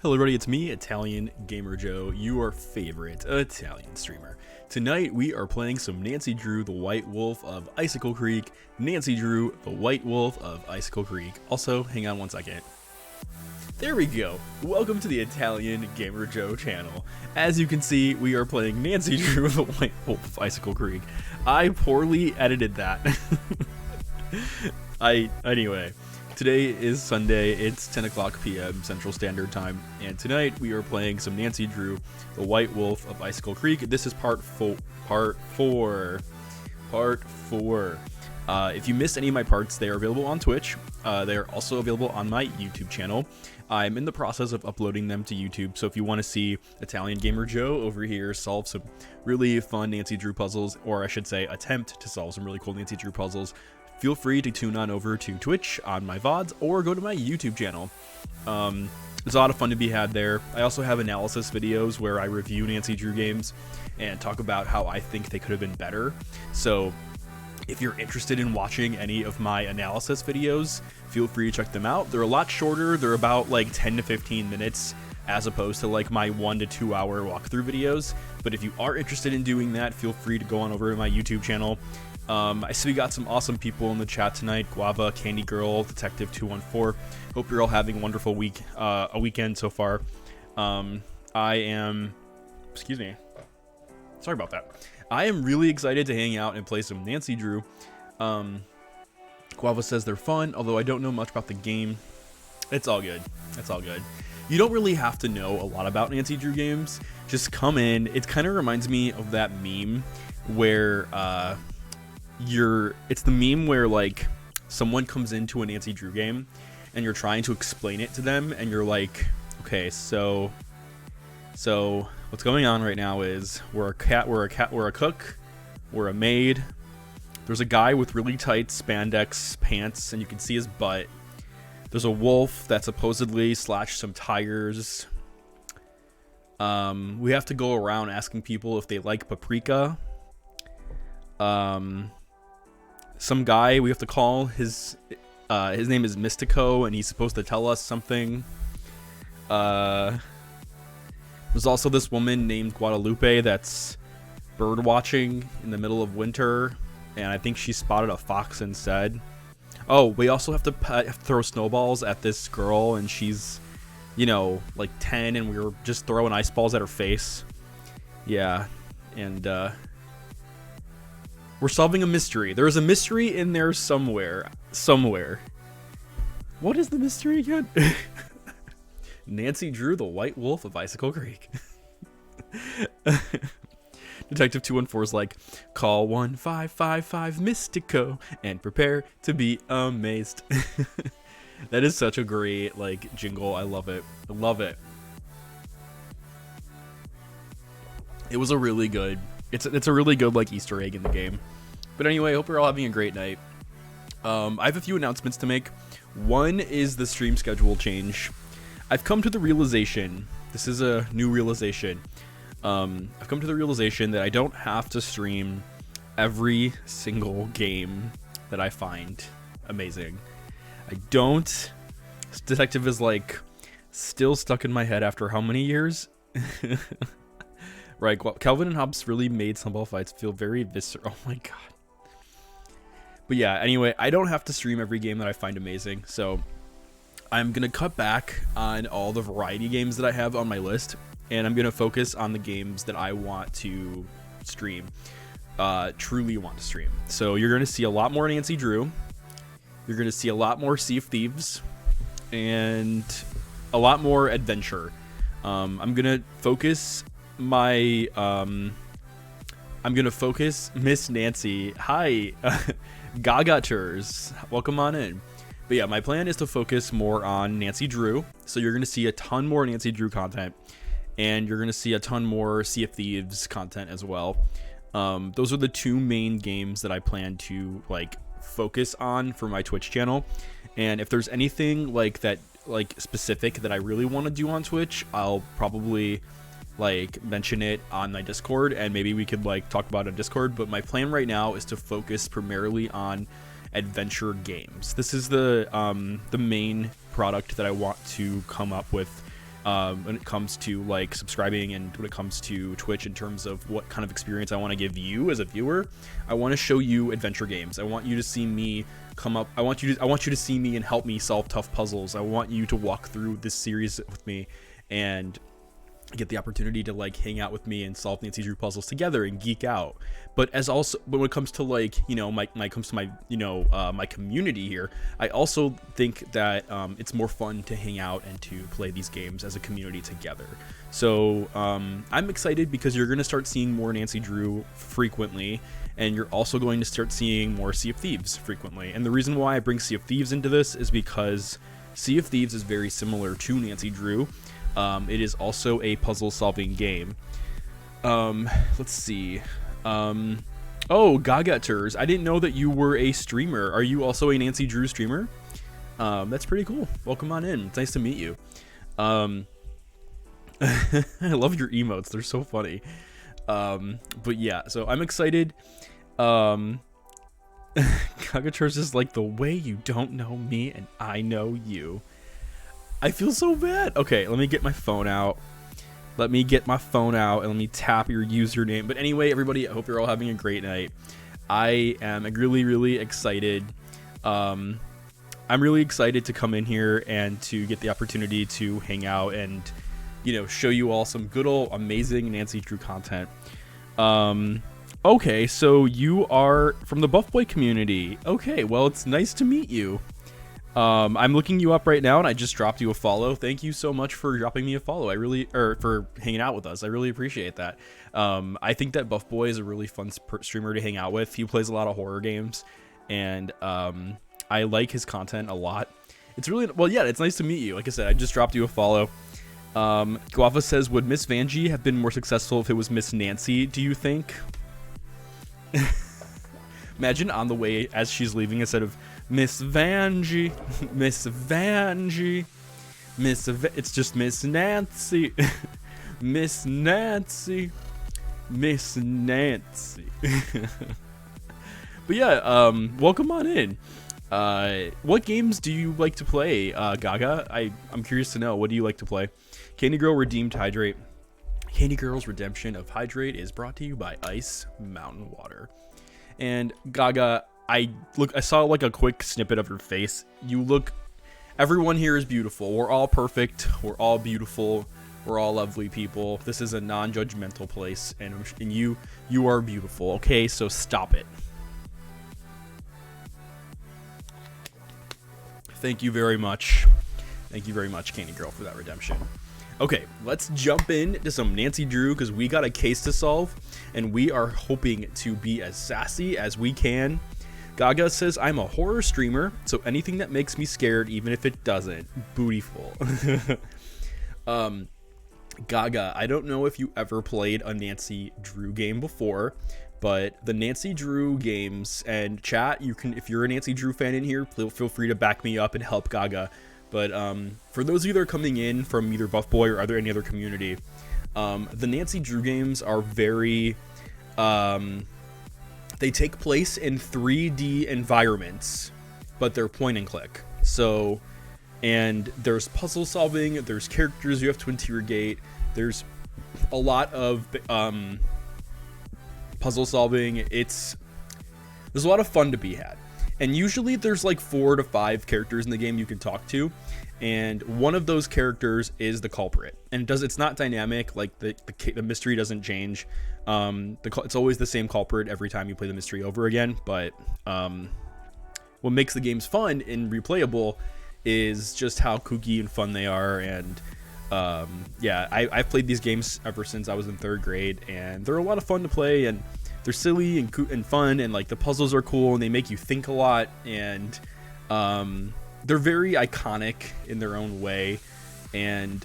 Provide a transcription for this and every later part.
Hello everybody, it's me, Italian Gamer Joe, your favorite Italian streamer. Tonight we are playing some Nancy Drew, the White Wolf of Icicle Creek. Nancy Drew, the White Wolf of Icicle Creek. Also, hang on one second. There we go. Welcome to the Italian Gamer Joe channel. As you can see, we are playing Nancy Drew, the White Wolf of Icicle Creek. I poorly edited that. Anyway. Today is Sunday, it's 10 o'clock p.m. Central Standard Time, and tonight we are playing some Nancy Drew, the White Wolf of Icicle Creek. This is part four. If you missed any of my parts, they are available on Twitch. They are also available on my YouTube channel. I'm in the process of uploading them to YouTube, so if you want to see Italian Gamer Joe over here solve some really fun Nancy Drew puzzles, or I should say attempt to solve some really cool Nancy Drew puzzles, feel free to tune on over to Twitch on my VODs or go to my YouTube channel. There's a lot of fun to be had there. I also have analysis videos where I review Nancy Drew games and talk about how I think they could have been better. So if you're interested in watching any of my analysis videos, feel free to check them out. They're a lot shorter. They're about like 10 to 15 minutes as opposed to like my 1 to 2 hour walkthrough videos. But if you are interested in doing that, feel free to go on over to my YouTube channel. I see we got some awesome people in the chat tonight. Guava, Candy Girl, Detective 214. Hope you're all having a wonderful weekend so far. Excuse me. Sorry about that. I am really excited to hang out and play some Nancy Drew. Guava says they're fun, although I don't know much about the game. It's all good. It's all good. You don't really have to know a lot about Nancy Drew games. Just come in. It kind of reminds me of that meme where, it's the meme where like someone comes into a Nancy Drew game and you're trying to explain it to them and you're like, okay, so what's going on right now is we're a cook, we're a maid, there's a guy with really tight spandex pants and you can see his butt, there's a wolf that supposedly slashed some tires, we have to go around asking people if they like paprika, some guy we have to call, his name is Mystico and he's supposed to tell us something. There's also this woman named Guadalupe that's bird watching in the middle of winter, and I think she spotted a fox instead. Oh, we also have to throw snowballs at this girl, and she's, you know, like 10, and we were just throwing ice balls at her face. Yeah, and we're solving a mystery. There's a mystery in there somewhere. What is the mystery again? Nancy Drew, the White Wolf of Icicle Creek. Detective 214 is like, call 1555 Mystico and prepare to be amazed. That is such a great like jingle. I love it. I love it. It was a really good. It's a really good like Easter egg in the game. But anyway, I hope you're all having a great night. I have a few announcements to make. One is the stream schedule change. I've come to the realization, this is a new realization, I've come to the realization that I don't have to stream every single game that I find amazing. I don't. Detective is like still stuck in my head after how many years? Right, well, Calvin and Hobbes really made Snowball fights feel very visceral. Oh my god. But yeah, anyway, I don't have to stream every game that I find amazing, so I'm going to cut back on all the variety games that I have on my list, and I'm going to focus on the games that I want to stream, truly want to stream. So you're going to see a lot more Nancy Drew, you're going to see a lot more Sea of Thieves, and a lot more adventure. I'm going to focus Miss Nancy. Hi, Gaga Tours. Welcome on in. But yeah, my plan is to focus more on Nancy Drew. So you're going to see a ton more Nancy Drew content. And you're going to see a ton more Sea of Thieves content as well. Those are the two main games that I plan to like focus on for my Twitch channel. And if there's anything like that, like specific that I really want to do on Twitch, I'll probably like mention it on my Discord, and maybe we could like talk about it on Discord. But my plan right now is to focus primarily on adventure games. This is the main product that I want to come up with when it comes to like subscribing and when it comes to Twitch in terms of what kind of experience I want to give you as a viewer. I want to show you adventure games. I want you to see me come up. I want you to see me and help me solve tough puzzles. I want you to walk through this series with me and get the opportunity to like hang out with me and solve Nancy Drew puzzles together and geek out. But when it comes to like, you know, my community here, I also think that it's more fun to hang out and to play these games as a community together. So I'm excited because you're going to start seeing more Nancy Drew frequently, and you're also going to start seeing more Sea of Thieves frequently. And the reason why I bring Sea of Thieves into this is because Sea of Thieves is very similar to Nancy Drew. It is also a puzzle solving game. Let's see. Oh, Gaga Tours. I didn't know that you were a streamer. Are you also a Nancy Drew streamer? That's pretty cool. Welcome on in. It's nice to meet you. I love your emotes. They're so funny. But yeah, so I'm excited. Gaga Tours is like the way you don't know me and I know you. I feel so bad. Okay, let me get my phone out. And let me tap your username. But anyway, everybody, I hope you're all having a great night. I am really, really excited. I'm really excited to come in here and to get the opportunity to hang out and, you know, show you all some good old amazing Nancy Drew content. Okay, so you are from the Buff Boy community. Okay, well, it's nice to meet you. I'm looking you up right now, and I just dropped you a follow. Thank you so much for dropping me a follow. For hanging out with us. I really appreciate that. I think that Buff Boy is a really fun streamer to hang out with. He plays a lot of horror games, and I like his content a lot. It's really, well, yeah, it's nice to meet you. Like I said, I just dropped you a follow. Guava says, would Miss Vanjie have been more successful if it was Miss Nancy, do you think? Imagine on the way as she's leaving, instead of Miss Vanjie, Miss Vanjie, it's just Miss Nancy, Miss Nancy, Miss Nancy. But yeah, welcome on in. What games do you like to play, Gaga? I'm curious to know. What do you like to play? Candy Girl redeemed Hydrate. Candy Girl's redemption of Hydrate is brought to you by Ice Mountain Water. And Gaga, I saw like a quick snippet of your face. Everyone here is beautiful. We're all perfect. We're all beautiful. We're all lovely people. This is a non-judgmental place, and you are beautiful. Okay, so stop it. Thank you very much. Thank you very much, Candy Girl, for that redemption. Okay, let's jump into some Nancy Drew, because we got a case to solve, and we are hoping to be as sassy as we can. Gaga says, I'm a horror streamer, so anything that makes me scared, even if it doesn't. Bootyful. Gaga, I don't know if you ever played a Nancy Drew game before, but the Nancy Drew games, and chat, you can, if you're a Nancy Drew fan in here, feel free to back me up and help Gaga. But for those of you that are coming in from either Buff Boy or any other community, the Nancy Drew games are very, they take place in 3D environments, but they're point and click. So, and there's puzzle solving, there's characters you have to interrogate, there's a lot of puzzle solving. There's a lot of fun to be had. And usually there's like 4 to 5 characters in the game you can talk to, and one of those characters is the culprit. And it's not dynamic, like the mystery doesn't change. It's always the same culprit every time you play the mystery over again. But what makes the games fun and replayable is just how kooky and fun they are. And yeah, I've played these games ever since I was in 3rd grade, and they're a lot of fun to play, and they're silly and fun, and like the puzzles are cool, and they make you think a lot, and they're very iconic in their own way. And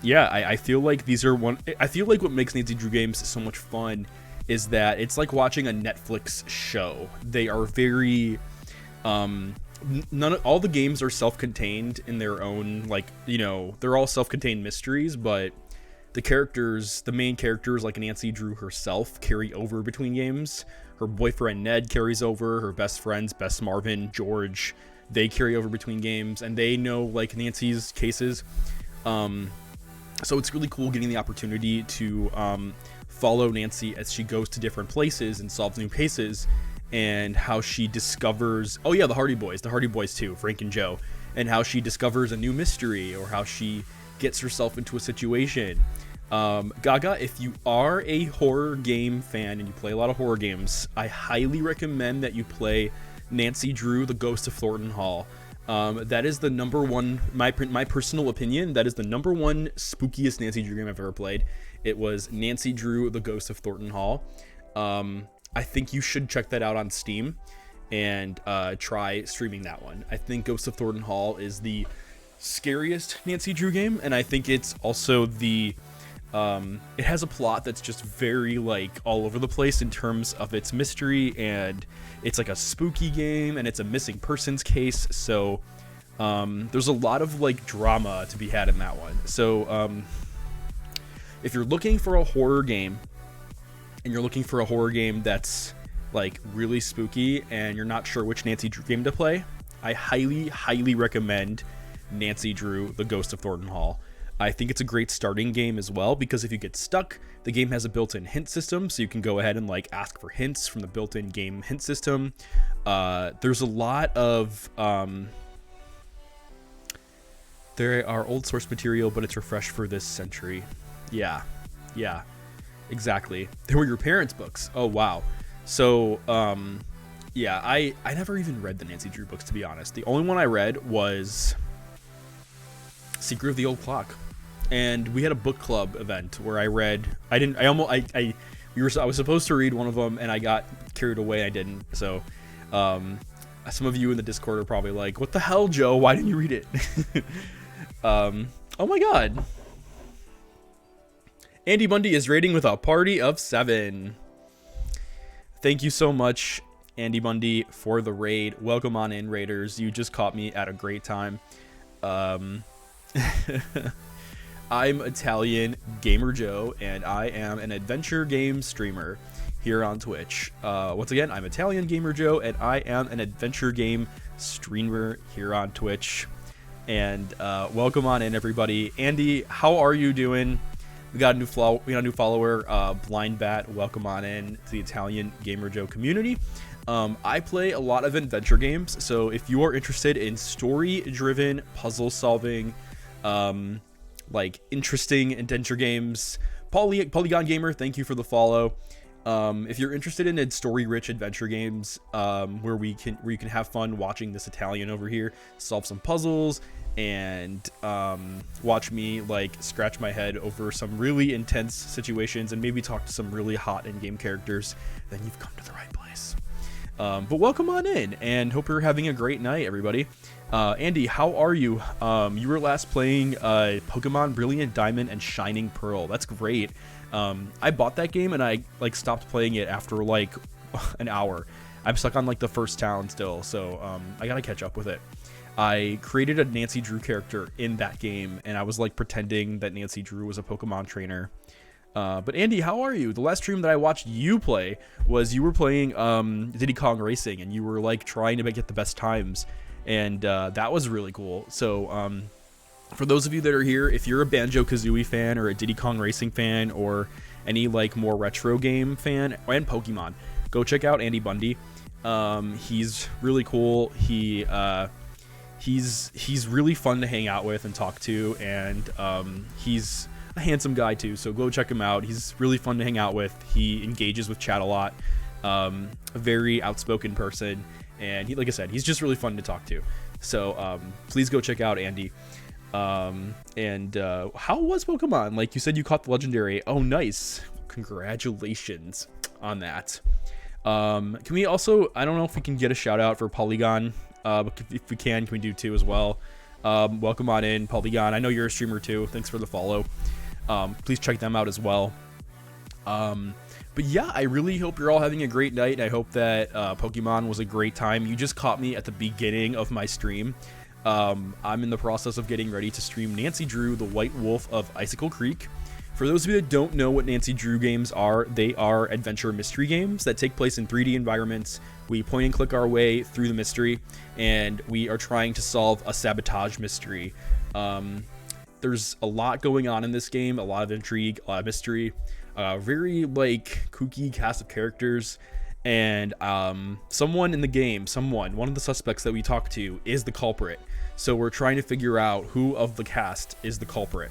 yeah, I feel like I feel like what makes Nancy Drew games so much fun is that it's like watching a Netflix show. They are very all the games are self-contained in their own, like, you know, they're all self-contained mysteries, but the main characters, like Nancy Drew herself, carry over between games. Her boyfriend Ned carries over, her best friends, Bess Marvin, George, they carry over between games, and they know, like Nancy's cases, So it's really cool getting the opportunity to follow Nancy as she goes to different places and solves new cases, and how she discovers, oh yeah, the Hardy Boys too, Frank and Joe, and how she discovers a new mystery, or how she gets herself into a situation. Gaga, if you are a horror game fan and you play a lot of horror games, I highly recommend that you play Nancy Drew, The Ghost of Thornton Hall. That is the number one, my personal opinion, that is the number one spookiest Nancy Drew game I've ever played. It was Nancy Drew, The Ghost of Thornton Hall. I think you should check that out on Steam and try streaming that one. I think Ghost of Thornton Hall is the scariest Nancy Drew game, and I think it's also the it has a plot that's just very like all over the place in terms of its mystery, and it's like a spooky game, and it's a missing persons case, so there's a lot of like drama to be had in that one. So if you're looking for a horror game, and you're looking for a horror game that's like really spooky and you're not sure which Nancy Drew game to play, I highly recommend Nancy Drew, The Ghost of Thornton Hall. I think it's a great starting game as well, because if you get stuck, the game has a built-in hint system, so you can go ahead and like ask for hints from the built-in game hint system. There's a lot of there are old source material, but it's refreshed for this century. Yeah, exactly. They were your parents' books. Oh wow. So yeah, I never even read the Nancy Drew books, to be honest. The only one I read was Secret of the Old Clock. And we had a book club event where I was supposed to read one of them, and I got carried away. I didn't. So, some of you in the Discord are probably like, "What the hell, Joe? Why didn't you read it?" Oh my God. Andy Bundy is rating with a party of 7. Thank you so much, Andy Bundy, for the raid. Welcome on in, raiders. You just caught me at a great time. I'm Italian Gamer Joe, and I am an adventure game streamer here on Twitch. Once again, I'm Italian Gamer Joe, and I am an adventure game streamer here on Twitch. And welcome on in, everybody. Andy, how are you doing? We got a new follower, Blind Bat. Welcome on in to the Italian Gamer Joe community. I play a lot of adventure games, so if you are interested in story-driven puzzle solving, like interesting adventure games, Polygon Gamer, thank you for the follow. If you're interested in story-rich adventure games, where you can have fun watching this Italian over here solve some puzzles and watch me like scratch my head over some really intense situations and maybe talk to some really hot in-game characters, then you've come to the right place. But welcome on in, and hope you're having a great night, everybody. Andy, how are you? You were last playing Pokemon Brilliant Diamond and Shining Pearl. That's great. I bought that game and I like stopped playing it after like an hour. I'm stuck on like the first town still, so I gotta catch up with it. I created a Nancy Drew character in that game, and I was like pretending that Nancy Drew was a Pokemon trainer. But Andy, how are you? The last stream that I watched you play was you were playing Diddy Kong Racing, and you were like trying to get the best times, and that was really cool. So for those of you that are here, if you're a Banjo-Kazooie fan or a Diddy Kong Racing fan or any like more retro game fan and Pokemon, go check out Andy Bundy. He's really cool. He's really fun to hang out with and talk to, and he's a handsome guy too, so go check him out. He's really fun to hang out with. He engages with chat a lot. A very outspoken person, and he, like I said, he's just really fun to talk to. So please go check out Andy. How was Pokemon? Like you said, you caught the legendary. Oh, nice. Congratulations on that. Can we also, I don't know if we can get a shout out for Polygon, but if we can we do 2 as well? Welcome on in, Polygon. I know you're a streamer too. Thanks for the follow. Please check them out as well. But yeah, I really hope you're all having a great night. I hope that Pokemon was a great time. You just caught me at the beginning of my stream. I'm in the process of getting ready to stream Nancy Drew, the White Wolf of Icicle Creek. For those of you that don't know what Nancy Drew games are, they are adventure mystery games that take place in 3D environments. We point and click our way through the mystery, and we are trying to solve a sabotage mystery. There's a lot going on in this game, a lot of intrigue, a lot of mystery, very like kooky cast of characters, and someone in the game, one of the suspects that we talk to is the culprit. So we're trying to figure out who of the cast is the culprit,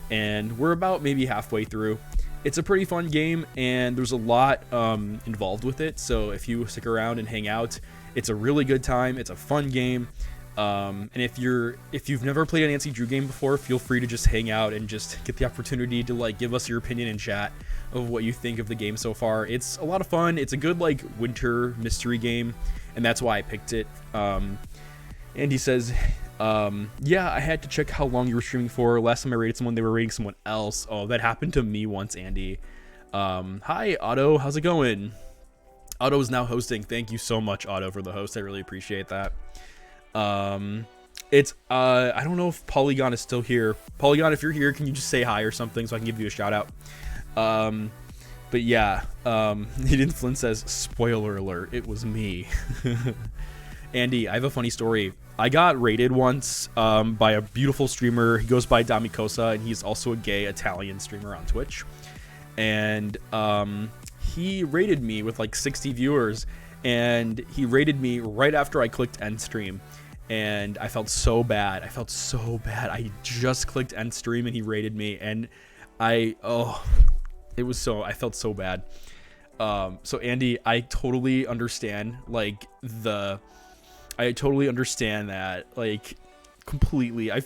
and we're about maybe halfway through. It's a pretty fun game, and there's a lot involved with it. So if you stick around and hang out, it's a really good time. It's a fun game. And if you've never played a Nancy Drew game before, feel free to just hang out and just get the opportunity to like give us your opinion in chat of what you think of the game so far. It's a lot of fun. It's a good like winter mystery game, and that's why I picked it. Andy says, yeah, I had to check how long you were streaming for. Last time I rated someone, they were rating someone else. Oh, that happened to me once, Andy. Hi, Otto. How's it going? Otto is now hosting. Thank you so much, Otto, for the host. I really appreciate that. It's I don't know if Polygon is still here. Polygon, if you're here, can you just say hi or something so I can give you a shout out? But yeah, Hidden Flint says, spoiler alert, it was me. Andy, I have a funny story. I got raided once by a beautiful streamer. He goes by Damicosa, and he's also a gay Italian streamer on Twitch. And he raided me with like 60 viewers, and he raided me right after I clicked end stream. And I felt so bad. I just clicked end stream and he raided me, and I felt so bad. So Andy, I totally understand that, like, completely. I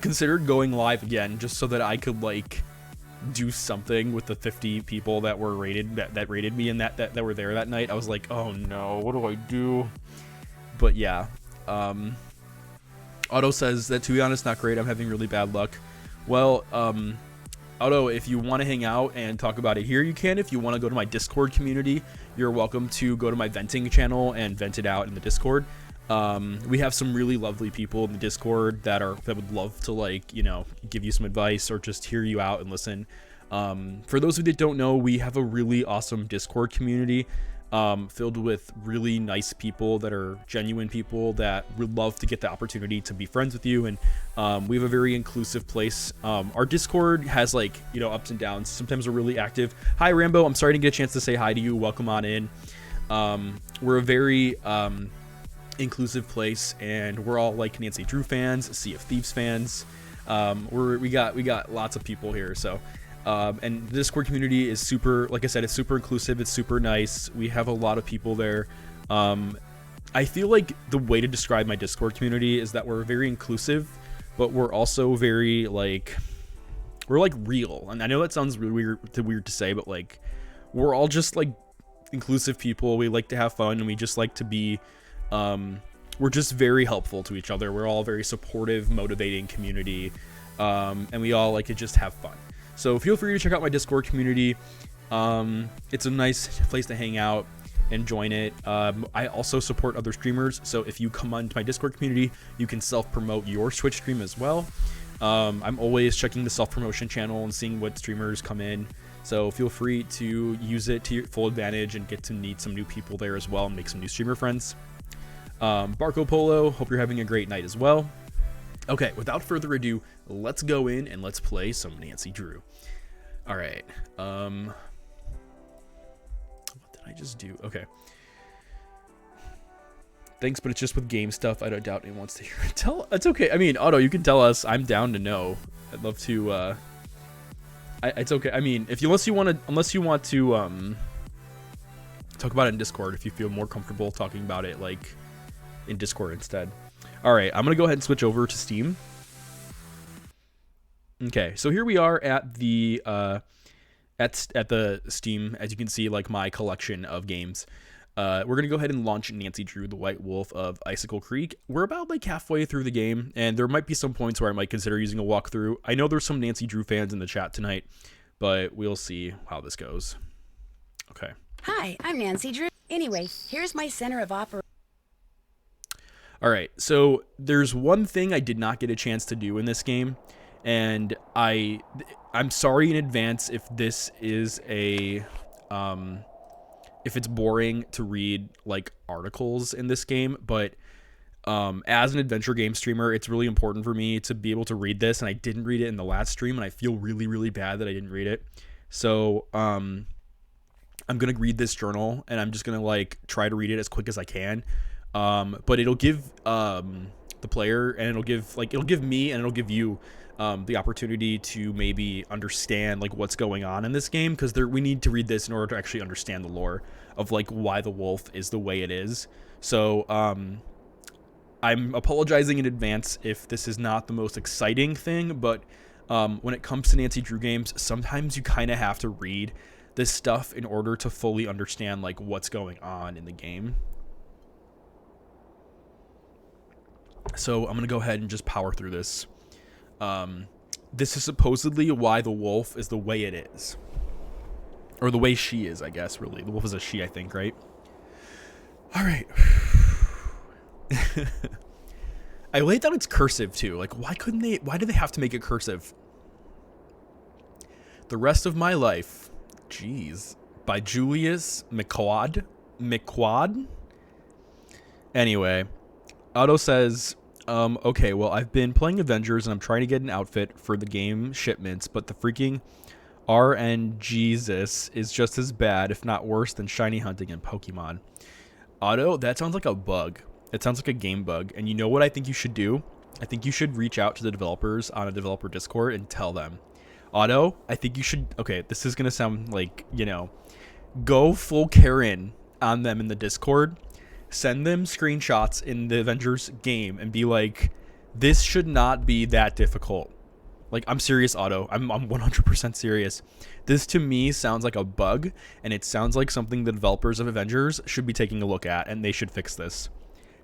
considered going live again just so that I could like do something with the 50 people that were raided that raided me and that were there that night. I was like, oh no, what do I do? But yeah, Otto says that, to be honest, not great. I'm having really bad luck. Well, Otto, if you want to hang out and talk about it here, you can. If you want to go to my Discord community, you're welcome to go to my venting channel and vent it out in the Discord. We have some really lovely people in the Discord that would love to, like, you know, give you some advice or just hear you out and listen. For those of you that don't know, we have a really awesome Discord community filled with really nice people that are genuine people that would love to get the opportunity to be friends with you. And we have a very inclusive place. Our Discord has, like, you know, ups and downs. Sometimes we're really active. Hi, Rambo. I'm sorry to get a chance to say hi to you. Welcome on in. We're a very inclusive place, and we're all like Nancy Drew fans, Sea of Thieves fans. We got lots of people here. So and the Discord community is super, like I said, it's super inclusive. It's super nice. We have a lot of people there. I feel like the way to describe my Discord community is that we're very inclusive, but we're also very we're like real. And I know that sounds really weird to say, but like, we're all just like inclusive people. We like to have fun, and we just like to be, we're just very helpful to each other. We're all very supportive, motivating community. And we all like to just have fun. So feel free to check out my Discord community. It's a nice place to hang out and join it. I also support other streamers, so if you come onto my Discord community, you can self-promote your Twitch stream as well. I'm always checking the self-promotion channel and seeing what streamers come in, so feel free to use it to your full advantage and get to meet some new people there as well and make some new streamer friends. Barco Polo, hope you're having a great night as well. Okay, without further ado, let's go in and let's play some Nancy Drew. All right. What did I just do? Okay. Thanks, but it's just with game stuff. I don't doubt anyone wants to hear it. It's okay. I mean, Otto, you can tell us. I'm down to know. I'd love to. It's okay. I mean, unless you want to talk about it in Discord, if you feel more comfortable talking about it like in Discord instead. All right, I'm gonna go ahead and switch over to Steam. Okay, so here we are at the at the Steam, as you can see, like my collection of games. We're gonna go ahead and launch Nancy Drew, the White Wolf of Icicle Creek. We're about like halfway through the game, and there might be some points where I might consider using a walkthrough. I know there's some Nancy Drew fans in the chat tonight, but we'll see how this goes. Okay. Hi, I'm Nancy Drew. Anyway, here's my center of operations. All right, so there's one thing I did not get a chance to do in this game, and I'm sorry in advance if this is if it's boring to read like articles in this game, but As an adventure game streamer, it's really important for me to be able to read this, and I didn't read it in the last stream, and I feel really, really bad that I didn't read it. So, I'm gonna read this journal, and I'm just gonna like try to read it as quick as I can. But it'll give the player, and it'll give me, and it'll give you the opportunity to maybe understand like what's going on in this game, because we need to read this in order to actually understand the lore of like why the wolf is the way it is. So I'm apologizing in advance if this is not the most exciting thing, but when it comes to Nancy Drew games, sometimes you kind of have to read this stuff in order to fully understand like what's going on in the game. So I'm going to go ahead and just power through this. This is supposedly why the wolf is the way it is. Or the way she is, I guess, really. The wolf is a she, I think, right? All right. I laid down it's cursive, too. Like, why did they have to make it cursive? The Rest of My Life. Jeez. By Julius McQuad? Anyway. Otto says, okay, well, I've been playing Avengers and I'm trying to get an outfit for the game shipments, but the freaking RNGesus is just as bad, if not worse, than shiny hunting in Pokemon. Otto, that sounds like a bug. It sounds like a game bug. And you know what I think you should do? I think you should reach out to the developers on a developer Discord and tell them. Otto, I think you should... Okay, this is going to sound like, you know, go full Karen on them in the Discord. Send them screenshots in the Avengers game and be like, this should not be that difficult. Like, I'm serious, Otto. I'm 100% serious. This, to me, sounds like a bug, and it sounds like something the developers of Avengers should be taking a look at, and they should fix this.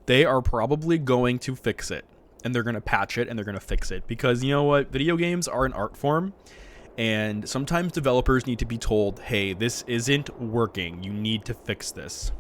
They are probably going to fix it, and they're going to patch it, and they're going to fix it. Because, you know what? Video games are an art form, and sometimes developers need to be told, hey, this isn't working. You need to fix this.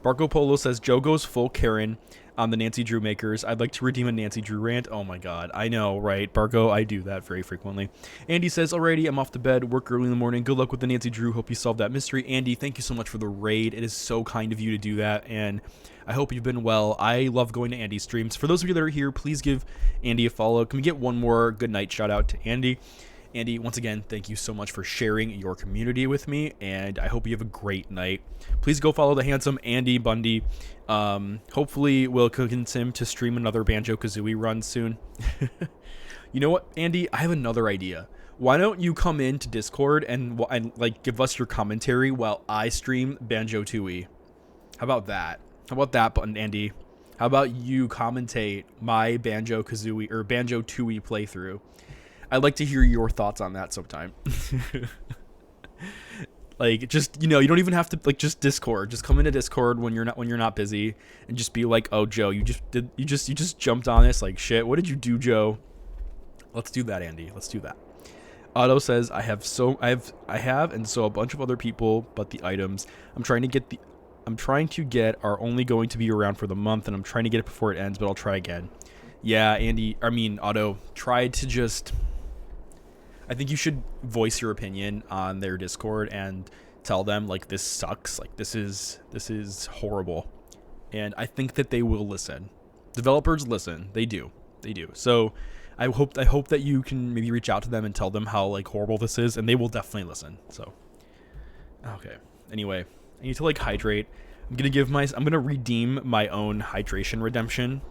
Barco Polo says, Joe goes full Karen on the Nancy Drew makers. I'd like to redeem a Nancy Drew rant. Oh my god. I know, right? Barco, I do that very frequently. Andy says, alrighty, I'm off to bed. Work early in the morning. Good luck with the Nancy Drew. Hope you solve that mystery. Andy, thank you so much for the raid. It is so kind of you to do that, and I hope you've been well. I love going to Andy's streams. For those of you that are here, please give Andy a follow. Can we get one more good night shout out to Andy? Andy, once again, thank you so much for sharing your community with me, and I hope you have a great night. Please go follow the handsome Andy Bundy. Hopefully, we'll convince him to stream another Banjo-Kazooie run soon. You know what, Andy? I have another idea. Why don't you come into Discord and like give us your commentary while I stream Banjo-Tooie? How about that? How about that, Andy? How about you commentate my Banjo-Kazooie or Banjo-Tooie playthrough? I'd like to hear your thoughts on that sometime. Like, just, you know, you don't even have to, like, just Discord. Just come into Discord when you're not busy, and just be like, oh, Joe, you just jumped on this, like, shit. What did you do, Joe? Let's do that, Andy. Let's do that. Otto says, I have, and so a bunch of other people, but the items I'm trying to get are only going to be around for the month, and I'm trying to get it before it ends, but I'll try again. Yeah, Otto, try to just... I think you should voice your opinion on their Discord and tell them, like, this sucks. Like, this is horrible. And I think that they will listen. Developers listen. They do. So I hope that you can maybe reach out to them and tell them how, like, horrible this is, and they will definitely listen. So, okay. Anyway, I need to, like, hydrate. I'm gonna redeem my own hydration redemption.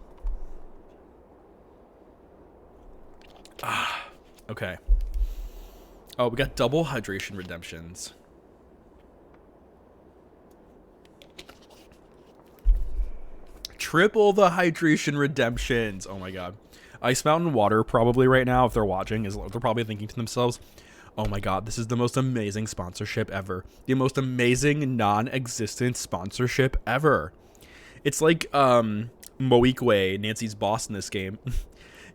Okay. Oh, we got double hydration redemptions. Triple the hydration redemptions. Oh my god. Ice Mountain Water probably right now, if they're watching, they're probably thinking to themselves, oh my god, this is the most amazing sponsorship ever. The most amazing non-existent sponsorship ever. It's like Moikwe, Nancy's boss in this game.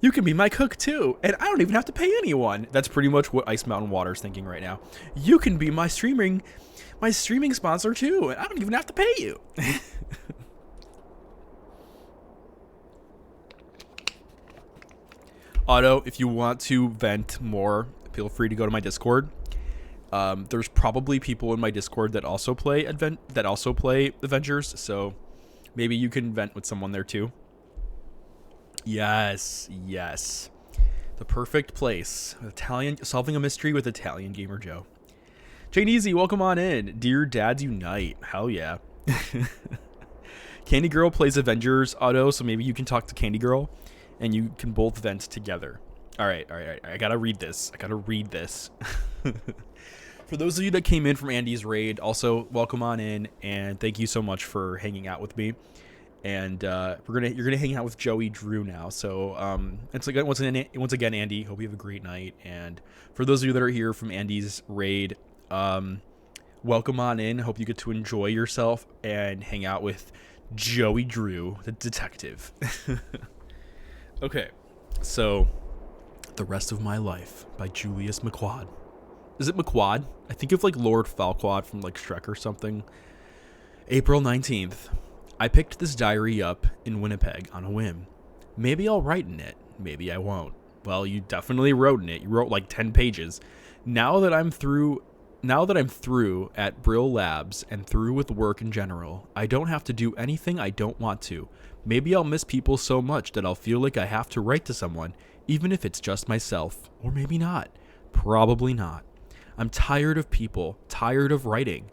You can be my cook too, and I don't even have to pay anyone. That's pretty much what Ice Mountain Water is thinking right now. You can be my streaming sponsor too, and I don't even have to pay you. Otto, if you want to vent more, feel free to go to my Discord. There's probably people in my Discord that also play Avengers, so maybe you can vent with someone there too. Yes, yes. The perfect place. Italian solving a mystery with Italian Gamer Joe. Jane Easy, welcome on in. Dear Dads Unite. Hell yeah. Candy Girl plays Avengers Auto, so maybe you can talk to Candy Girl and you can both vent together. All right. I gotta read this. For those of you that came in from Andy's raid, also welcome on in, and thank you so much for hanging out with me. And you're gonna hang out with Joey Drew now. So it's again once again, Andy. Hope you have a great night. And for those of you that are here from Andy's raid, welcome on in. Hope you get to enjoy yourself and hang out with Joey Drew, the detective. Okay, so The Rest of My Life by Julius McQuad. Is it McQuad? I think of like Lord Falquad from like Shrek or something. April 19th. I picked this diary up in Winnipeg on a whim. Maybe I'll write in it. Maybe I won't. Well, you definitely wrote in it. You wrote like 10 pages. Now that I'm through at Brill Labs and through with work in general, I don't have to do anything I don't want to. Maybe I'll miss people so much that I'll feel like I have to write to someone, even if it's just myself. Or maybe not. Probably not. I'm tired of people, tired of writing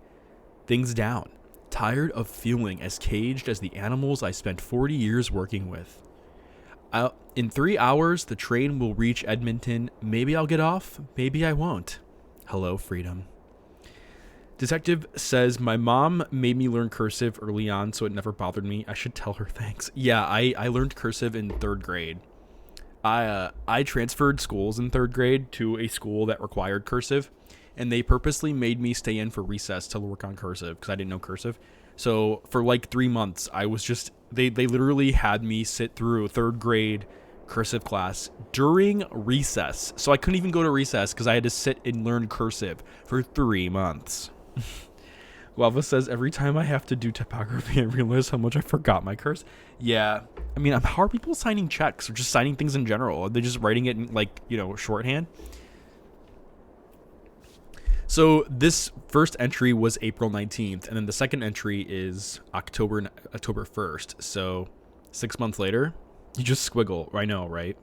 things down, tired of feeling as caged as the animals I spent 40 years working with. In 3 hours, the train will reach Edmonton. Maybe I'll get off, maybe I won't. Hello, freedom. Detective says, my mom made me learn cursive early on, so it never bothered me. I should tell her thanks. Yeah, I learned cursive in 3rd grade. I transferred schools in 3rd grade to a school that required cursive, and they purposely made me stay in for recess to work on cursive because I didn't know cursive. So for like 3 months, I was just, they literally had me sit through 3rd grade cursive class during recess. So I couldn't even go to recess because I had to sit and learn cursive for 3 months. Lava says, every time I have to do typography, I realize how much I forgot my curse. Yeah. I mean, how are people signing checks or just signing things in general? Are they just writing it in, like, shorthand? So this first entry was April 19th, and then the second entry is October 1st. So 6 months later, you just squiggle. I know, right?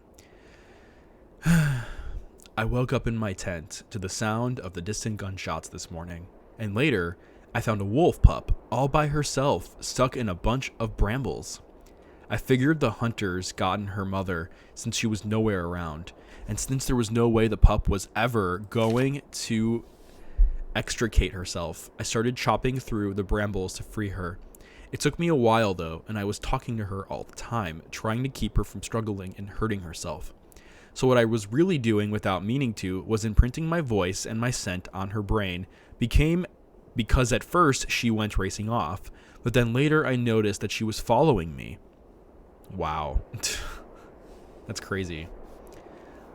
I woke up in my tent to the sound of the distant gunshots this morning, and later I found a wolf pup all by herself stuck in a bunch of brambles. I figured the hunters gotten her mother since she was nowhere around, and since there was no way the pup was ever going to extricate herself, I started chopping through the brambles to free her. It took me a while though, and I was talking to her all the time, trying to keep her from struggling and hurting herself. So what I was really doing without meaning to was imprinting my voice and my scent on her brain, because at first she went racing off, but then later I noticed that she was following me. Wow. That's crazy.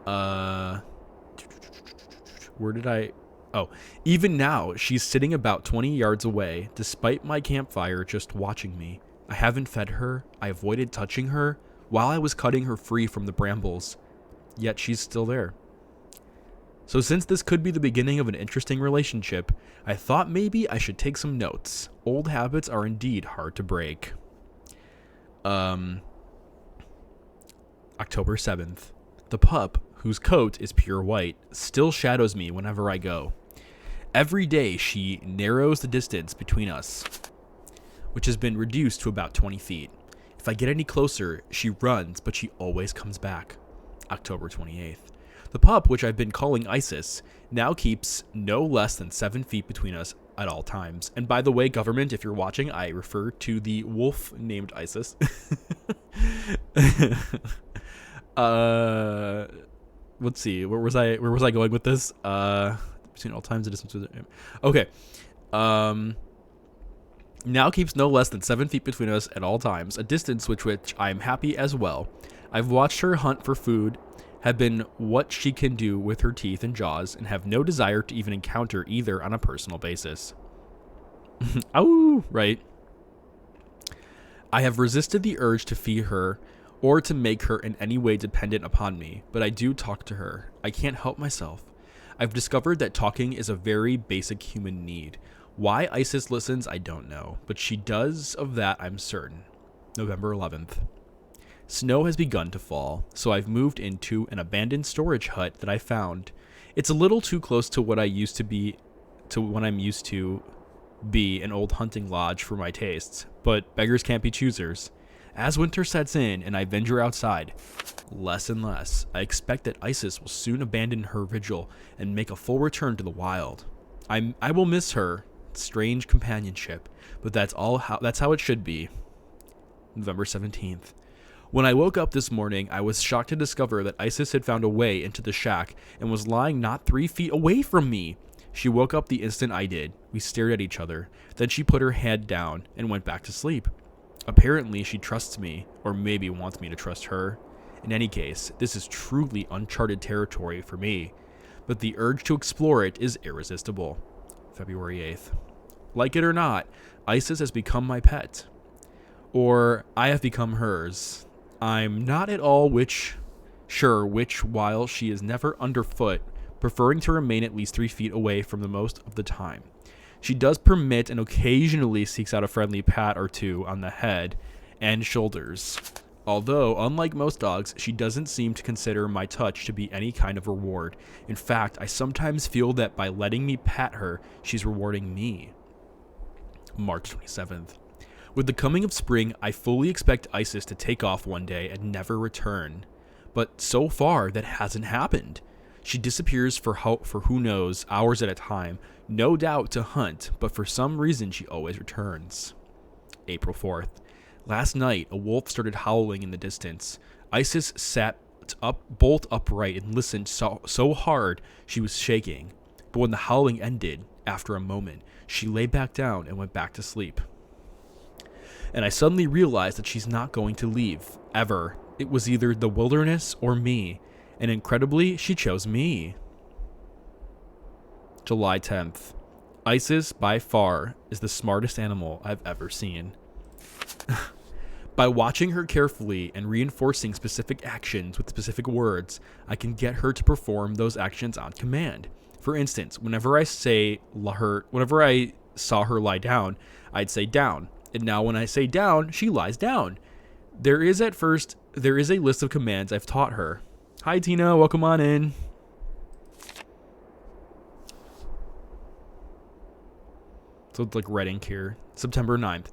Where did I... Oh, even now, she's sitting about 20 yards away, despite my campfire just watching me. I haven't fed her, I avoided touching her, while I was cutting her free from the brambles. Yet she's still there. So since this could be the beginning of an interesting relationship, I thought maybe I should take some notes. Old habits are indeed hard to break. October 7th. The pup, whose coat is pure white, still shadows me whenever I go. Every day she narrows the distance between us, which has been reduced to about 20 feet. If I get any closer, she runs, but she always comes back. October 28th. The pup, which I've been calling Isis, now keeps no less than 7 feet between us at all times. And by the way, government, if you're watching, I refer to the wolf named Isis. Let's see. Where was I going with this? Between all times, the distance. Okay. Now keeps no less than 7 feet between us at all times, a distance with which I am happy as well. I've watched her hunt for food, have been what she can do with her teeth and jaws, and have no desire to even encounter either on a personal basis. Oh, right. I have resisted the urge to feed her or to make her in any way dependent upon me, but I do talk to her. I can't help myself. I've discovered that talking is a very basic human need. Why Isis listens, I don't know, but she does, of that I'm certain. November 11th. Snow has begun to fall, so I've moved into an abandoned storage hut that I found. It's a little too close to what I used to be, to when I'm used to be an old hunting lodge for my tastes, but beggars can't be choosers. As winter sets in and I venture outside, less and less, I expect that Isis will soon abandon her vigil and make a full return to the wild. I will miss her strange companionship, but that's how it should be. November 17th. When I woke up this morning, I was shocked to discover that Isis had found a way into the shack and was lying not 3 feet away from me. She woke up the instant I did. We stared at each other. Then she put her head down and went back to sleep. Apparently, she trusts me, or maybe wants me to trust her. In any case, this is truly uncharted territory for me, but the urge to explore it is irresistible. February 8th. Like it or not, Isis has become my pet. Or I have become hers. I'm not at all sure which, while she is never underfoot, preferring to remain at least 3 feet away from the most of the time. She does permit and occasionally seeks out a friendly pat or two on the head and shoulders. Although, unlike most dogs, she doesn't seem to consider my touch to be any kind of reward. In fact, I sometimes feel that by letting me pat her, she's rewarding me. March 27th. With the coming of spring, I fully expect Isis to take off one day and never return. But so far, that hasn't happened. She disappears for who knows, hours at a time, no doubt to hunt, but for some reason she always returns. April 4th. Last night, a wolf started howling in the distance. Isis sat bolt upright and listened so hard she was shaking. But when the howling ended, after a moment, she lay back down and went back to sleep. And I suddenly realized that she's not going to leave, ever. It was either the wilderness or me, and incredibly, she chose me. July 10th. Isis, by far, is the smartest animal I've ever seen. By watching her carefully and reinforcing specific actions with specific words, I can get her to perform those actions on command. For instance, whenever I saw her lie down, I'd say down. And now when I say down, she lies down. There is a list of commands I've taught her. Hi Tina, welcome on in. So it's like red ink here. September 9th.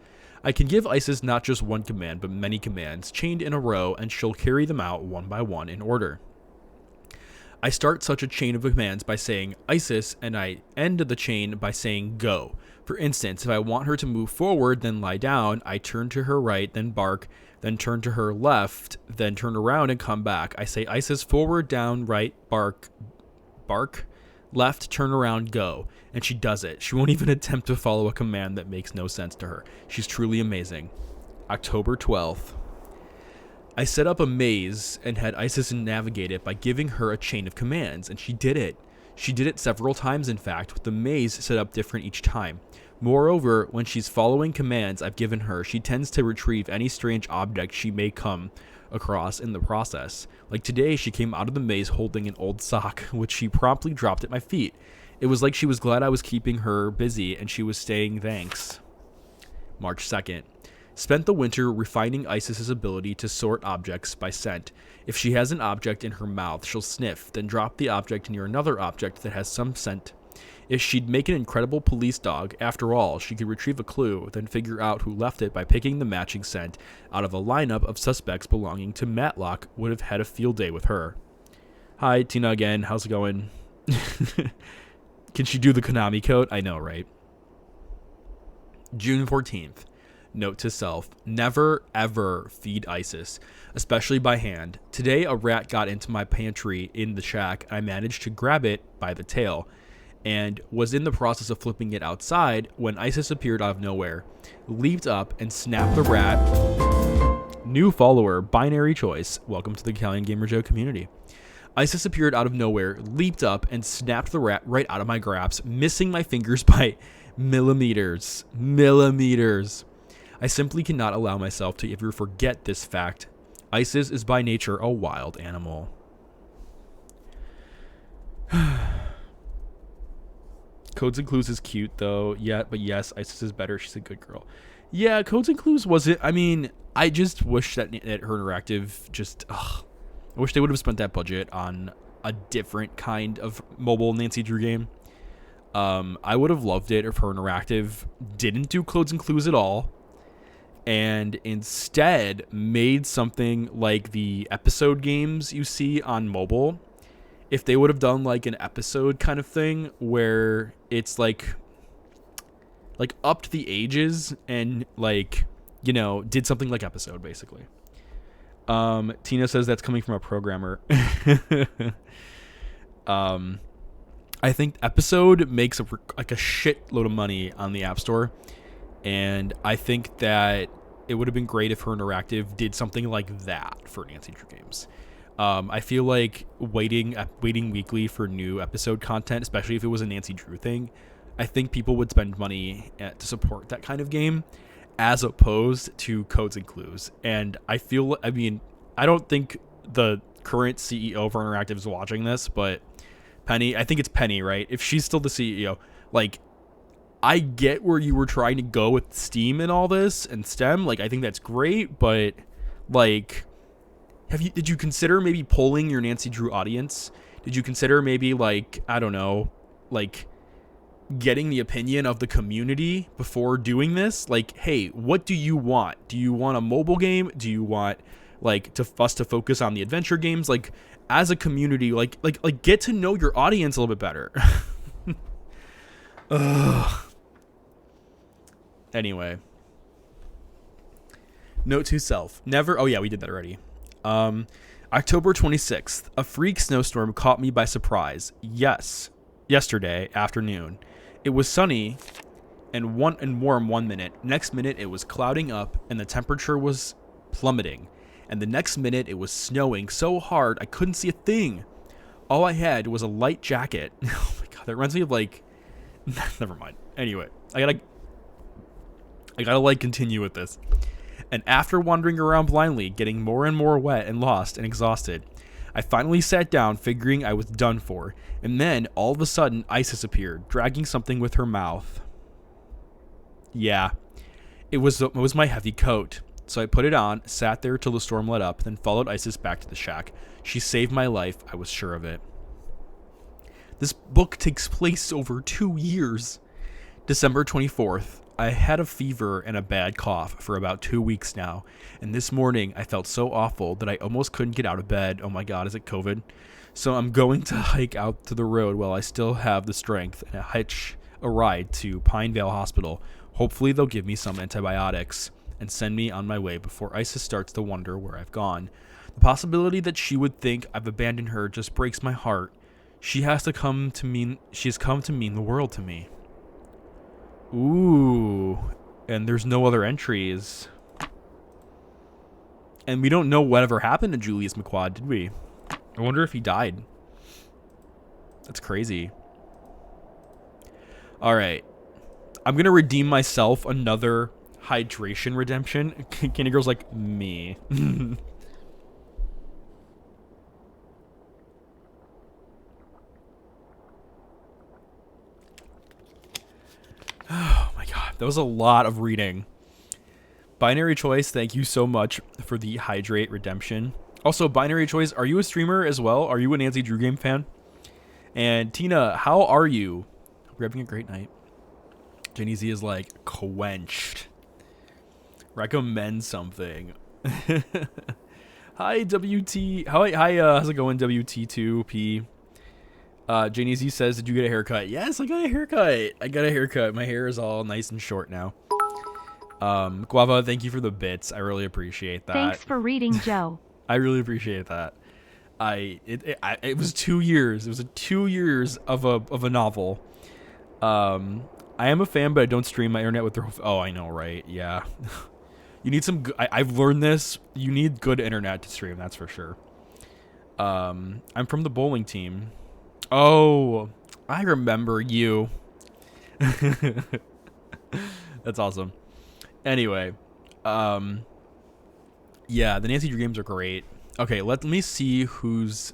I can give Isis not just one command, but many commands, chained in a row, and she'll carry them out one by one in order. I start such a chain of commands by saying Isis, and I end the chain by saying go. For instance, if I want her to move forward, then lie down, I turn to her right, then bark, then turn to her left, then turn around and come back. I say Isis, forward, down, right, bark, left, turn around, go. And she does it. She won't even attempt to follow a command that makes no sense to her. She's truly amazing. October 12th. I set up a maze and had Isis navigate it by giving her a chain of commands, and she did it. She did it several times, in fact, with the maze set up different each time. Moreover, when she's following commands I've given her, she tends to retrieve any strange object she may come across in the process. Like today, she came out of the maze holding an old sock, which she promptly dropped at my feet. It was like she was glad I was keeping her busy and she was saying thanks. March 2nd. Spent the winter refining Isis's ability to sort objects by scent. If she has an object in her mouth, she'll sniff, then drop the object near another object that has some scent. If she'd make an incredible police dog, after all, she could retrieve a clue, then figure out who left it by picking the matching scent out of a lineup of suspects belonging to Matlock. Would have had a field day with her. Hi, Tina again. How's it going? Can she do the Konami code? I know, right? June 14th. Note to self, never ever feed Isis, especially by hand. Today a rat got into my pantry in the shack. I managed to grab it by the tail and was in the process of flipping it outside when Isis appeared out of nowhere, leaped up and snapped the rat. New follower, binary choice. Welcome to the Italian Gamer Joe community. Isis appeared out of nowhere, leaped up and snapped the rat right out of my grasp, missing my fingers by millimeters. I simply cannot allow myself to ever forget this fact. Isis is by nature a wild animal. Codes and Clues is cute though. Yeah, but yes, Isis is better. She's a good girl. Yeah, Codes and Clues wasn't. I mean, I just wish that Her Interactive just. Ugh, I wish they would have spent that budget on a different kind of mobile Nancy Drew game. I would have loved it if Her Interactive didn't do Codes and Clues at all, and instead made something like the episode games you see on mobile. If they would have done like an episode kind of thing where it's like upped the ages and like, you know, did something like episode basically. Tina says that's coming from a programmer. I think episode makes a shitload of money on the App Store, and I think that it would have been great if Her Interactive did something like that for Nancy Drew games. I feel like waiting weekly for new episode content, especially if it was a Nancy Drew thing, I think people would spend money to support that kind of game as opposed to Codes and Clues. And I don't think the current CEO of Her Interactive is watching this, but Penny, I think it's Penny, right? If she's still the CEO, like, I get where you were trying to go with Steam and all this and STEM. Like, I think that's great, but like, did you consider maybe polling your Nancy Drew audience? Did you consider maybe like, I don't know, like getting the opinion of the community before doing this? Like, hey, what do you want? Do you want a mobile game? Do you want like us to focus on the adventure games? Like, as a community, like get to know your audience a little bit better. Ugh. Anyway, note to self: never. Oh yeah, we did that already. October 26th, a freak snowstorm caught me by surprise. Yes, yesterday afternoon. It was sunny and warm 1 minute. Next minute, it was clouding up and the temperature was plummeting. And the next minute, it was snowing so hard I couldn't see a thing. All I had was a light jacket. Oh my god, that reminds me of like... Never mind. Anyway, I gotta like continue with this. And after wandering around blindly, getting more and more wet and lost and exhausted, I finally sat down, figuring I was done for. And then, all of a sudden, Isis appeared, dragging something with her mouth. Yeah, it was my heavy coat. So I put it on, sat there till the storm let up, then followed Isis back to the shack. She saved my life, I was sure of it. This book takes place over 2 years. December 24th. I had a fever and a bad cough for about 2 weeks now, and this morning I felt so awful that I almost couldn't get out of bed. Oh my god, is it COVID? So I'm going to hike out to the road while I still have the strength and hitch a ride to Pinevale Hospital. Hopefully they'll give me some antibiotics and send me on my way before Isis starts to wonder where I've gone. The possibility that she would think I've abandoned her just breaks my heart. She has come to mean the world to me. Ooh, and there's no other entries. And we don't know whatever happened to Julius McQuad, did we? I wonder if he died. That's crazy. Alright. I'm going to redeem myself another hydration redemption. Candy Girl's like, me. Oh my god, that was a lot of reading. Binary Choice, thank you so much for the hydrate redemption. Also, Binary Choice, are you a streamer as well? Are you a Nancy Drew game fan? And Tina, how are you? Hope you're having a great night. Jenny Z is like, quenched. Recommend something. Hi, WT. Hi, how's it going, WT2P? Janie Z says, did you get a haircut? Yes, I got a haircut. My hair is all nice and short now. Guava, thank you for the bits. I really appreciate that. Thanks for reading, Joe. I really appreciate that. It was 2 years. It was 2 years of a novel. I am a fan, but I don't stream my internet with their... Oh, I know, right? Yeah. You need some... I've learned this. You need good internet to stream, that's for sure. I'm from the bowling team. Oh, I remember you. That's awesome. Anyway, yeah, the Nancy Drew games are great. Okay, let me see who's...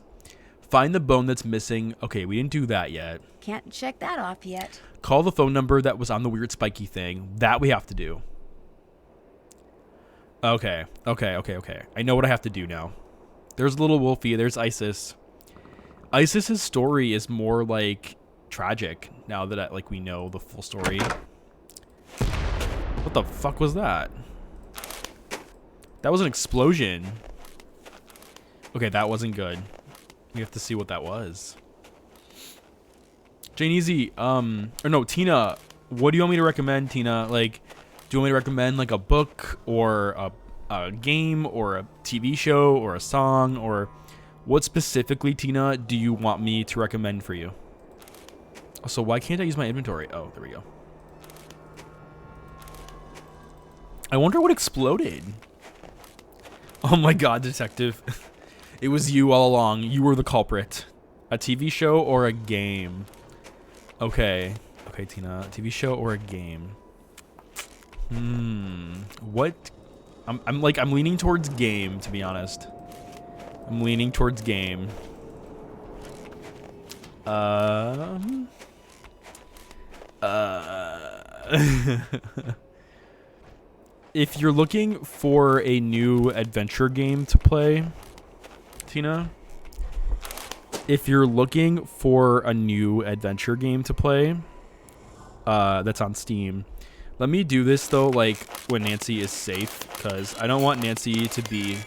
Find the bone that's missing. Okay, we didn't do that yet. Can't check that off yet. Call the phone number that was on the weird spiky thing. That we have to do. Okay. I know what I have to do now. There's little Wolfie. There's Isis. Isis's story is more like tragic now that we know the full story. What the fuck was that? That was an explosion. Okay, that wasn't good. We have to see what that was. Jane Easy, or no, Tina, what do you want me to recommend, Tina? Like, do you want me to recommend like a book or a game or a TV show or a song, or what specifically, Tina, do you want me to recommend for you? So why can't I use my inventory? Oh, there we go. I wonder what exploded. Oh my god, detective. It was you all along. You were the culprit. A TV show or a game? Okay. Okay, Tina. TV show or a game? What? I'm leaning towards game, to be honest. I'm leaning towards game. If you're looking for a new adventure game to play, Tina, if you're looking for a new adventure game to play, that's on Steam. Let me do this though, like when Nancy is safe, because I don't want Nancy to be.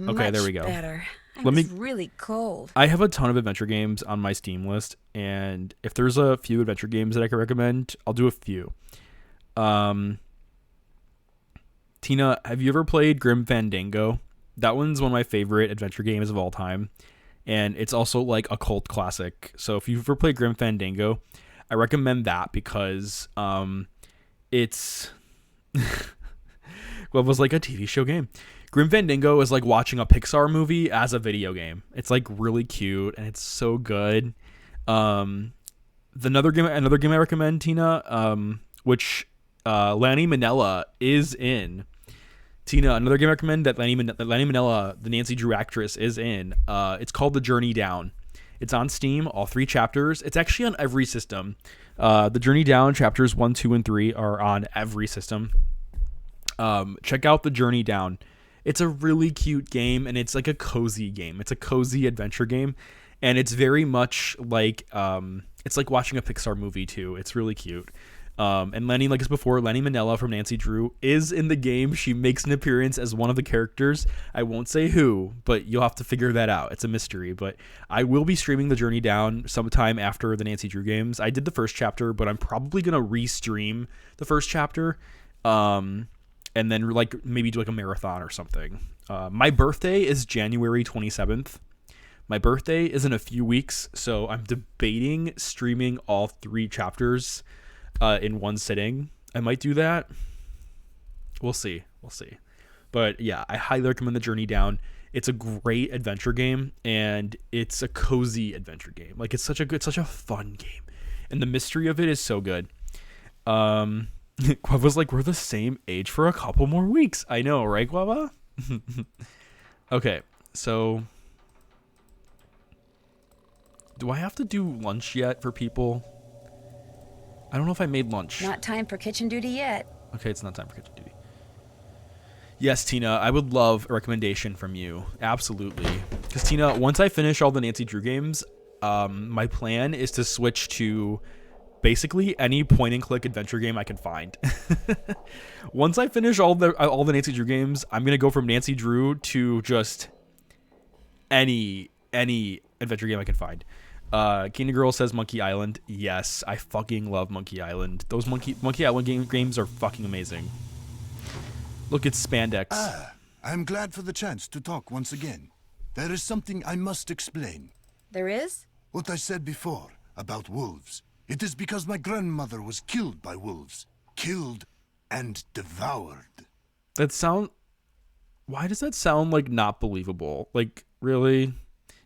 Okay, there we go. Better. It's really cold. I have a ton of adventure games on my Steam list, and if there's a few adventure games that I can recommend, I'll do a few. Tina, have you ever played Grim Fandango? That one's one of my favorite adventure games of all time, and it's also like a cult classic. So if you've ever played Grim Fandango, I recommend that because it's what was like a TV show game. Grim Fandango is like watching a Pixar movie as a video game. It's like really cute and it's so good. Another game I recommend, Tina, which Lanny Minella is in. Tina, another game I recommend that Lanny Minella, the Nancy Drew actress, is in. It's called The Journey Down. It's on Steam, all 3 chapters. It's actually on every system. The Journey Down chapters 1, 2, and 3 are on every system. Check out The Journey Down. It's a really cute game, and it's like a cozy game. It's a cozy adventure game, and it's very much like it's like watching a Pixar movie too. It's really cute. And Lenny, like as before, Lenny Minella from Nancy Drew is in the game. She makes an appearance as one of the characters. I won't say who, but you'll have to figure that out. It's a mystery, but I will be streaming The Journey Down sometime after the Nancy Drew games. I did the first chapter, but I'm probably going to re-stream the first chapter. And then like maybe do like a marathon or something. My birthday is January 27th. My birthday is in a few weeks, so I'm debating streaming all 3 chapters in one sitting. I might do that. We'll see. But yeah, I highly recommend The Journey Down. It's a great adventure game, and it's a cozy adventure game. Like it's such a fun game, and the mystery of it is so good. Guava's like, we're the same age for a couple more weeks. I know, right, Guava? Okay, so do I have to do lunch yet for people? I don't know if I made lunch. Not time for kitchen duty yet. Okay, it's not time for kitchen duty. Yes, Tina, I would love a recommendation from you. Absolutely. Because, Tina, once I finish all the Nancy Drew games, my plan is to switch to basically any point-and-click adventure game I can find. Once I finish all the Nancy Drew games, I'm going to go from Nancy Drew to just any adventure game I can find. Kingdom Girl says Monkey Island. Yes, I fucking love Monkey Island. Those Monkey Island games are fucking amazing. Look, it's spandex. I'm glad for the chance to talk once again. There is something I must explain. There is? What I said before about wolves. It is because my grandmother was killed by wolves. Killed and devoured. Why does that sound like not believable? Like, really?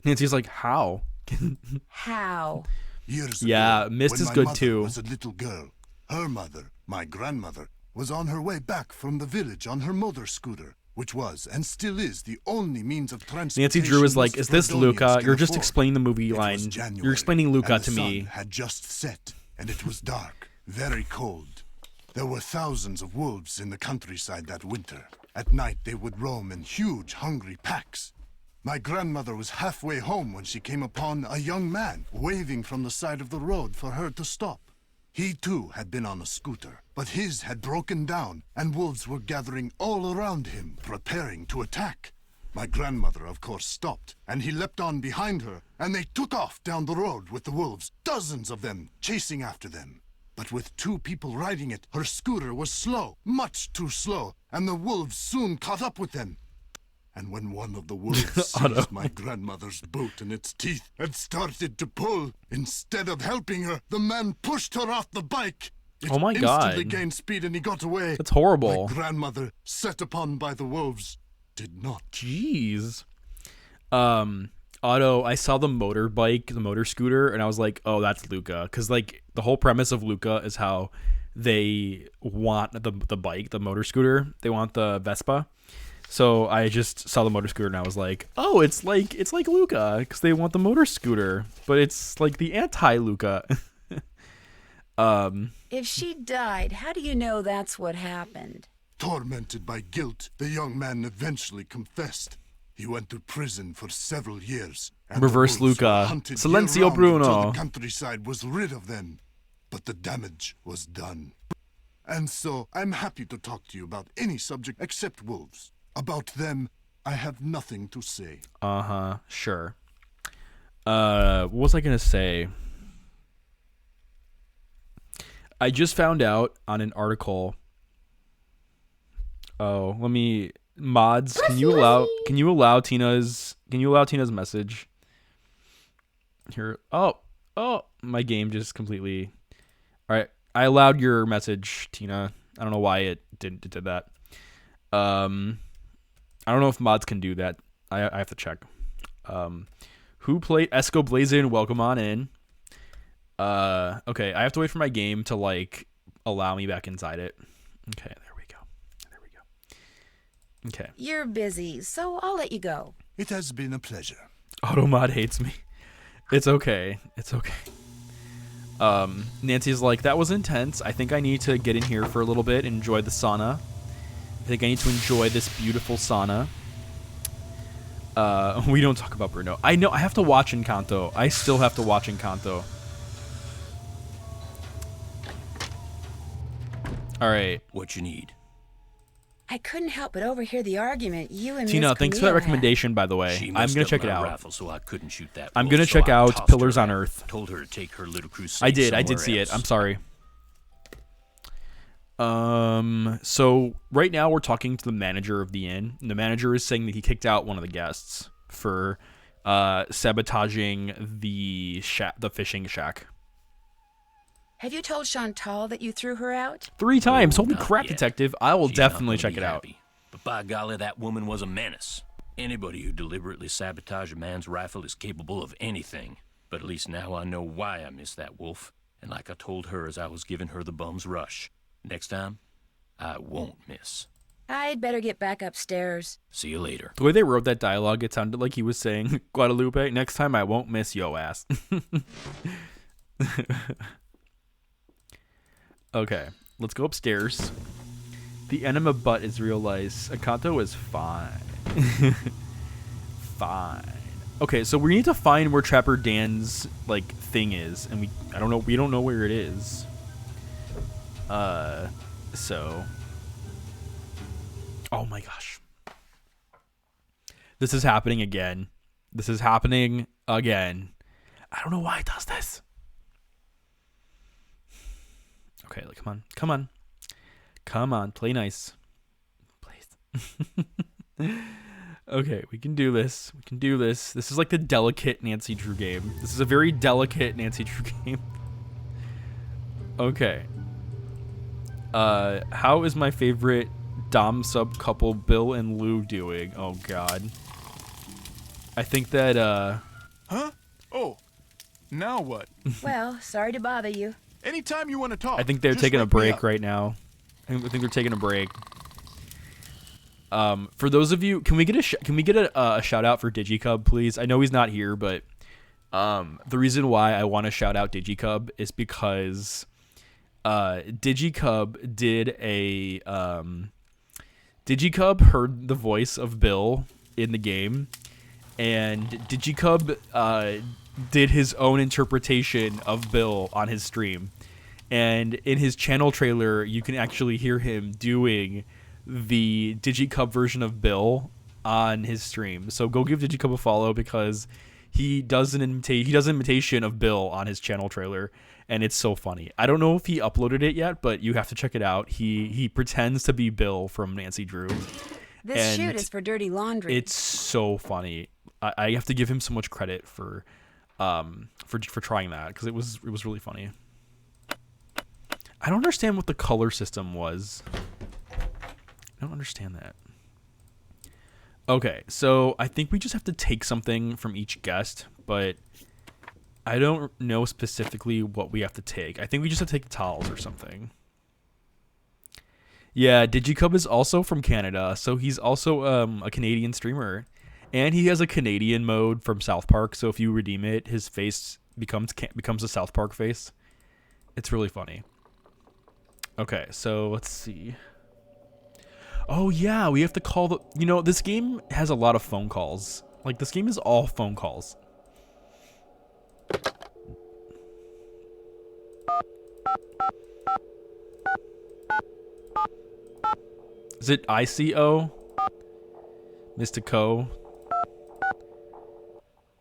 Nancy's like, how? How? Years yeah, ago, Mist is when my good mother too. Was a little girl. Her mother, my grandmother, was on her way back from the village on her motor scooter, which was and still is the only means of transportation. Nancy Drew is like, is this Luca? You're just explaining the movie line. January, you're explaining Luca to the me. sun had just set, and it was dark, very cold. There were thousands of wolves in the countryside that winter, At night they would roam in huge, hungry packs. My grandmother was halfway home when she came upon a young man waving from the side of the road for her to stop. He too had been on a scooter, but his had broken down, and wolves were gathering all around him, preparing to attack. My grandmother, of course, stopped, and he leapt on behind her, and they took off down the road with the wolves, dozens of them chasing after them. But with 2 people riding it, her scooter was slow, much too slow, and the wolves soon caught up with them. And when one of the wolves seized my grandmother's boot in its teeth and started to pull, instead of helping her, the man pushed her off the bike. It Oh my instantly God. gained speed and he got away. That's horrible. My grandmother, set upon by the wolves, did not. Jeez. Otto, I saw the motorbike, the motor scooter, and I was like, oh, that's Luca. Because, like, the whole premise of Luca is how they want the bike, the motor scooter. They want the Vespa. So I just saw the motor scooter and I was like, oh, it's like Luca, because they want the motor scooter, but it's like the anti-Luca. If she died, how do you know that's what happened? Tormented by guilt, the young man eventually confessed. He went to prison for several years. And Reverse the wolves were Luca. hunted Silencio year-round Bruno. until the countryside was rid of them. But the damage was done. And so, I'm happy to talk to you about any subject except wolves. About them, I have nothing to say. Uh-huh, sure. What was I gonna say? I just found out on an article. Oh, let me mods. Can you allow Tina's message? Here. Oh, my game just completely. All right, I allowed your message, Tina. I don't know why it did that. I don't know if mods can do that. I have to check. Who played Esco Blazin? Welcome on in. Okay, I have to wait for my game to like allow me back inside it. Okay, there we go. Okay. You're busy, so I'll let you go. It has been a pleasure. Automod hates me. It's okay. It's okay. Nancy's like, that was intense. I think I need to get in here for a little bit, enjoy the sauna. I think I need to enjoy this beautiful sauna. We don't talk about Bruno. I know, I have to watch Encanto. I still have to watch Encanto. Alright. What you need? I couldn't help but overhear the argument you and Tina, Miss thanks for that Camille had. recommendation, by the way. She I'm messed going up to check it my out. Rifle, so I couldn't shoot that I'm wolf, going to so check I out tossed Pillars her on out. Earth. Told her to take her little crusade I did somewhere see it. else. I'm sorry. So right now we're talking to the manager of the inn. And the manager is saying that he kicked out one of the guests for sabotaging the fishing shack. Have you told Chantal that you threw her out? 3 times. Holy Not crap, yet. detective. I will She's not definitely gonna check be it out. happy. But by golly, that woman was a menace. Anybody who deliberately sabotaged a man's rifle is capable of anything. But at least now I know why I missed that wolf. And like I told her as I was giving her the bum's rush, next time, I won't miss. I'd better get back upstairs. See you later. The way they wrote that dialogue, it sounded like he was saying, Guadalupe, next time I won't miss yo ass. Okay, let's go upstairs. The enema butt is realized. Encanto is fine. Fine. Okay, so we need to find where Trapper Dan's like thing is, and we don't know where it is. So oh my gosh. This is happening again. This is happening again. I don't know why it does this. Okay, like, come on, play nice, please. Okay, we can do this. This is like the delicate Nancy Drew game. This is a very delicate Nancy Drew game. Okay. How is my favorite Dom sub couple Bill and Lou doing? Oh God. I think that Huh? Oh, now what? Well, sorry to bother you. Anytime you want to talk. I think they're just taking a wake me break up. right now. I think they're taking a break. For those of you, can we get a shout out for Digicub, please? I know he's not here, but the reason why I want to shout out Digicub is because Digicub did Digicub heard the voice of Bill in the game, and Digicub did his own interpretation of Bill on his stream. And in his channel trailer, you can actually hear him doing the Digicub version of Bill on his stream. So go give Digicub a follow because he does an imitation of Bill on his channel trailer, and it's so funny. I don't know if he uploaded it yet, but you have to check it out. He pretends to be Bill from Nancy Drew. This chute is for dirty laundry. It's so funny. I have to give him so much credit for trying that because it was really funny. I don't understand what the color system was. I don't understand that. Okay, so I think we just have to take something from each guest, but I don't know specifically what we have to take. I think we just have to take towels or something. Yeah, Digicub is also from Canada, so he's also a Canadian streamer. And he has a Canadian mode from South Park, so if you redeem it, his face becomes a South Park face. It's really funny. Okay, so let's see. Oh yeah, we have to call the... You know, this game has a lot of phone calls. Like, this game is all phone calls. Is it ICO? Mystico?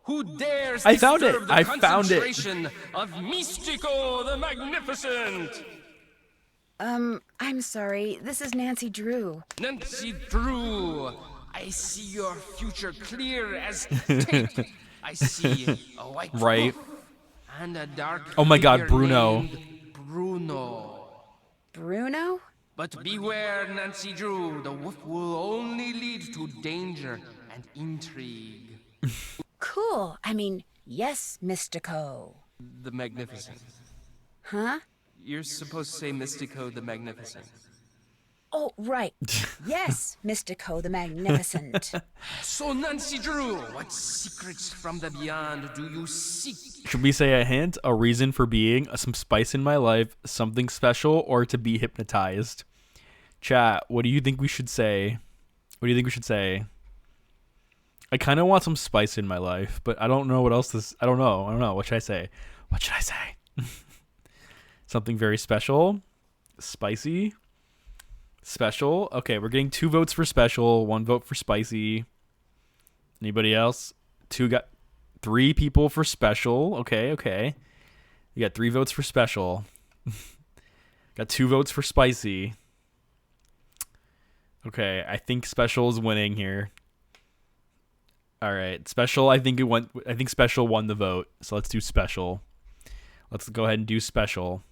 Who dares I found it! disturb the I found it! concentration of Mystico the Magnificent? I'm sorry. This is Nancy Drew. Nancy Drew, I see your future clear as tape. I see a white Right. wolf and a dark Oh my God, figure Bruno. named Bruno. Bruno? But beware, Nancy Drew, the wolf will only lead to danger and intrigue. Cool. I mean, yes, Mystico. The Magnificent. Huh? You're supposed to say Mystico the Magnificent. Oh, right. Yes, Mystico the Magnificent. So, Nancy Drew, what secrets from the beyond do you seek? Should we say a hint, a reason for being, some spice in my life, something special, or to be hypnotized? Chat, what do you think we should say? What do you think we should say? I kind of want some spice in my life, but I don't know what else this... I don't know. What should I say? What should I say? Something very special? Spicy? Special? Okay, we're getting 2 votes for special, 1 vote for spicy. Anybody else? 3 people for special. Okay. You got 3 votes for special. Got 2 votes for spicy. Okay, I think special is winning here. All right, special. I think special won the vote. So let's do special. Let's go ahead and do special.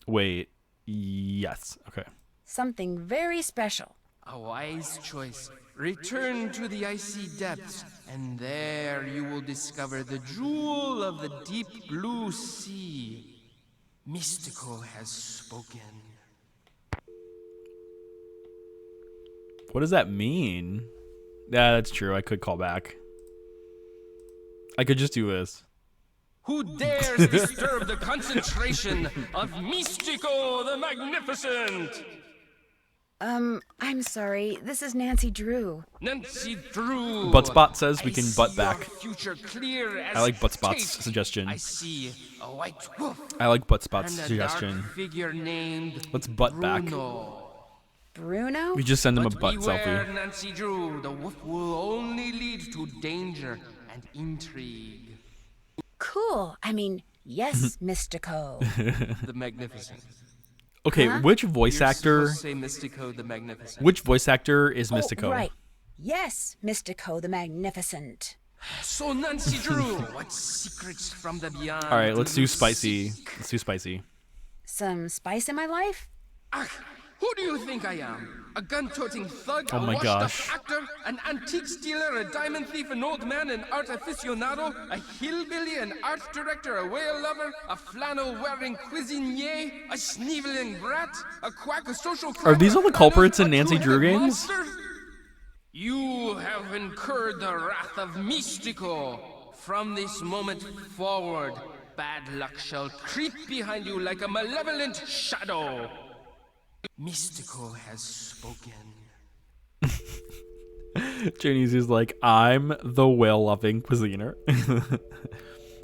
Wait. Yes. Okay. Something very special. A wise choice. Return to the icy depths, and there you will discover the jewel of the deep blue sea. Mystico has spoken. What does that mean? Yeah, that's true. I could call back. I could just do this. Who dares disturb the concentration of Mystico the Magnificent? I'm sorry. This is Nancy Drew. Nancy Drew. Buttspot says we can I butt see back. your future clear as I like Buttspot's tape. suggestion. I see a white wolf I like Buttspot's and a suggestion. dark figure named Let's butt back. Bruno. Bruno? We just send him a But butt beware, selfie. Nancy Drew, the wolf will only lead to danger and intrigue. Cool. I mean, yes, Mystico. The Magnificent. Okay, Huh? which voice You're actor? supposed to say Mystico the Magnificent. Which voice actor is Mystico? Oh, right. Yes, Mystico the Magnificent. So, Nancy Drew, what secrets from the beyond? All right, let's do you spicy. seek? Let's do spicy. Some spice in my life? Ah, who do you think I am? A gun-toting thug, Oh a my washed-up gosh. actor, an antique stealer, a diamond thief, an old man, an art aficionado, a hillbilly, an art director, a whale lover, a flannel-wearing cuisinier, a sneveling brat, a quack, a social Are these all the clever, culprits in a Nancy Drew two-headed games? monster? You have incurred the wrath of Mystico. From this moment forward, bad luck shall creep behind you like a malevolent shadow. Mystico has spoken. Janice is like, I'm the whale-loving cuisiner.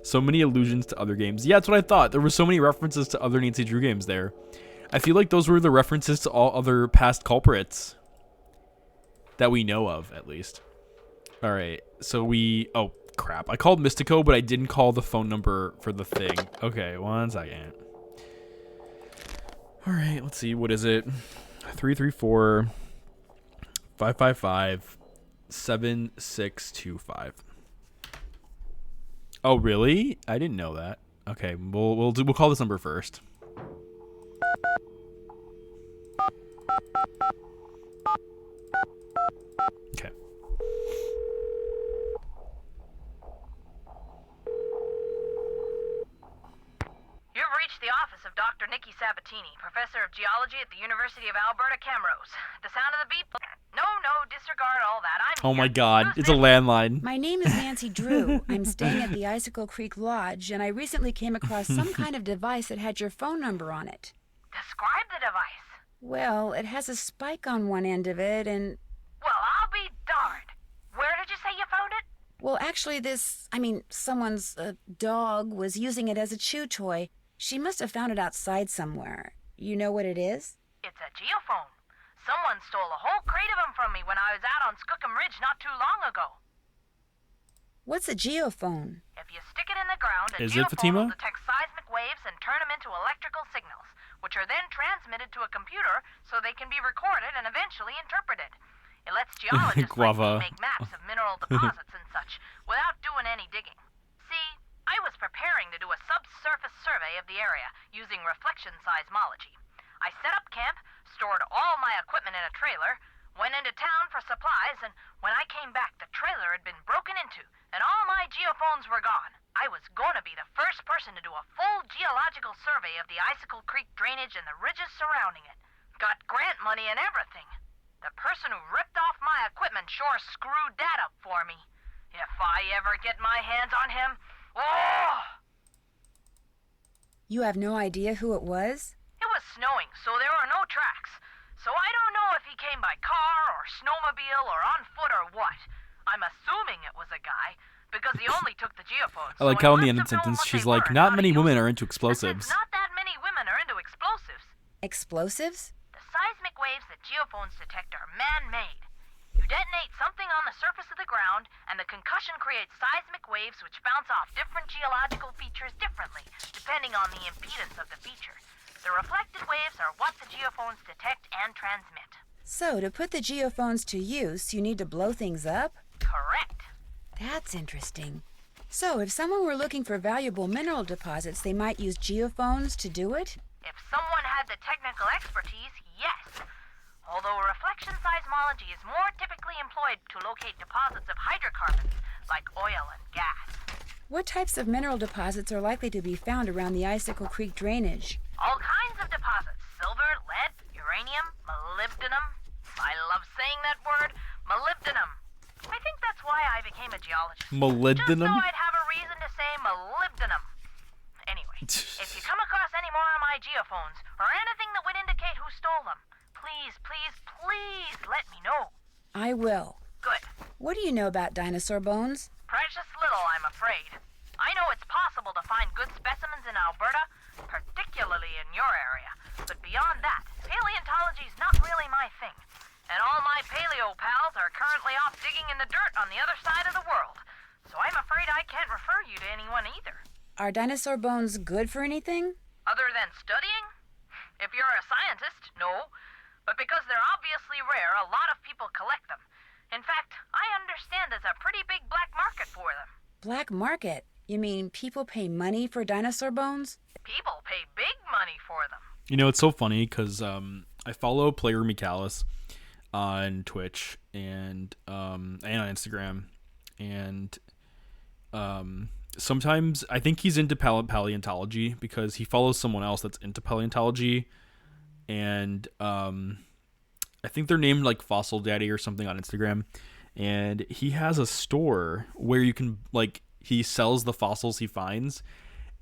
So many allusions to other games. Yeah, that's what I thought. There were so many references to other Nancy Drew games there. I feel like those were the references to all other past culprits that we know of, at least. All right, so oh, crap. I called Mystico, but I didn't call the phone number for the thing. Okay, 1 second. All right, let's see. What is it? 334-555-7625. Oh, really? I didn't know that. Okay, we'll call this number first. Okay. You've reached the office of Dr. Nikki Sabatini, professor of geology at the University of Alberta, Camrose. The sound of the beep? No, disregard all that. Oh my God, it's a landline. My name is Nancy Drew. I'm staying at the Icicle Creek Lodge, and I recently came across some kind of device that had your phone number on it. Describe the device. Well, it has a spike on one end of it, and... Well, I'll be darned. Where did you say you found it? Well, actually, someone's dog was using it as a chew toy. She must have found it outside somewhere. You know what it is? It's a geophone. Someone stole a whole crate of them from me when I was out on Skookum Ridge not too long ago. What's a geophone? If you stick it in the ground, a Is it, geophone Fatima? will detect seismic waves and turn them into electrical signals, which are then transmitted to a computer so they can be recorded and eventually interpreted. It lets geologists like Guava. me make maps of mineral deposits and such without doing any digging. See, I was preparing to do a subsurface survey of the area using reflection seismology. I set up camp, stored all my equipment in a trailer, went into town for supplies, and when I came back, the trailer had been broken into, and all my geophones were gone. I was going to be the first person to do a full geological survey of the Icicle Creek drainage and the ridges surrounding it. Got grant money and everything. The person who ripped off my equipment sure screwed that up for me. If I ever get my hands on him, oh! You have no idea who it was? It was snowing, so there were no tracks. So I don't know if he came by car or snowmobile or on foot or what. I'm assuming it was a guy, because he only took the geophones. I like how in the end of the sentence she's like, not many women are into explosives. Not that many women are into explosives. Explosives? The seismic waves that geophones detect are man-made. You detonate something on the surface of the ground, and the concussion creates seismic waves which bounce off different geological features differently, depending on the impedance of the feature. The reflected waves are what the geophones detect and transmit. So, to put the geophones to use, you need to blow things up? Correct. That's interesting. So, if someone were looking for valuable mineral deposits, they might use geophones to do it? If someone had the technical expertise, yes. Although reflection seismology is more typically employed to locate deposits of hydrocarbons, like oil and gas. What types of mineral deposits are likely to be found around the Icicle Creek drainage? All kinds of deposits. Silver, lead, uranium, molybdenum. I love saying that word, molybdenum. I think that's why I became a geologist. Molybdenum? Just so I'd have a reason to say molybdenum. Anyway, if you come across any more of my geophones, or anything that would indicate who stole them, please let me know. I will. Good. What do you know about dinosaur bones? Precious little, I'm afraid. I know it's possible to find good specimens in Alberta, particularly in your area. But beyond that, paleontology's not really my thing. And all my paleo pals are currently off digging in the dirt on the other side of the world. So I'm afraid I can't refer you to anyone either. Are dinosaur bones good for anything? Other than studying? If you're a scientist, no. But because they're obviously rare, a lot of people collect them. In fact, I understand there's a pretty big black market for them. Black market? You mean people pay money for dinosaur bones? People pay big money for them. You know, it's so funny because I follow Player Michalis on Twitch and on Instagram, and sometimes I think he's into paleontology because he follows someone else that's into paleontology, and I think they're named like Fossil Daddy or something on Instagram, and he has a store where you can he sells the fossils he finds,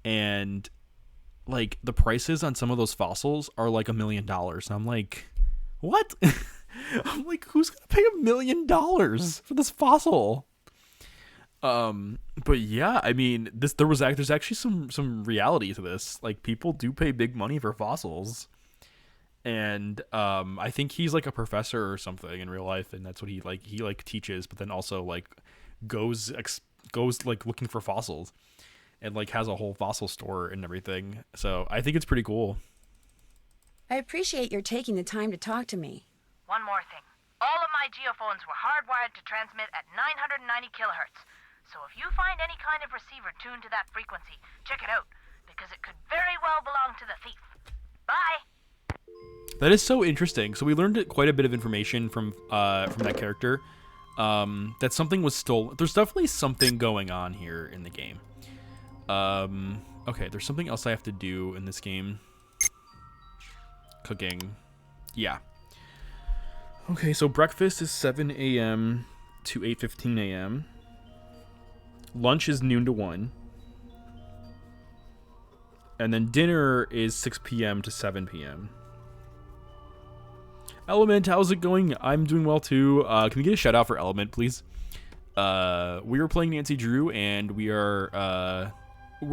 and like the prices on some of those fossils are like $1 million. And I'm like, what? I'm like, who's gonna pay $1 million for this fossil? But yeah, I mean, there's actually some reality to this. Like, people do pay big money for fossils, and I think he's like a professor or something in real life, and that's what he teaches, but then also like goes like looking for fossils, and like has a whole fossil store and everything. So I think it's pretty cool. I appreciate your taking the time to talk to me. One more thing. All of my geophones were hardwired to transmit at 990 kilohertz. So if you find any kind of receiver tuned to that frequency, check it out, because it could very well belong to the thief. Bye! That is so interesting. So we learned quite a bit of information from that character. That something was stolen. There's definitely something going on here in the game. Okay, there's something else I have to do in this game. Cooking. Yeah. Okay, so breakfast is 7 a.m. to 8:15 a.m. Lunch is noon to 1. And then dinner is 6 p.m. to 7 p.m. Element, how's it going? I'm doing well too. Can we get a shout out for Element, please? We were playing Nancy Drew, and we're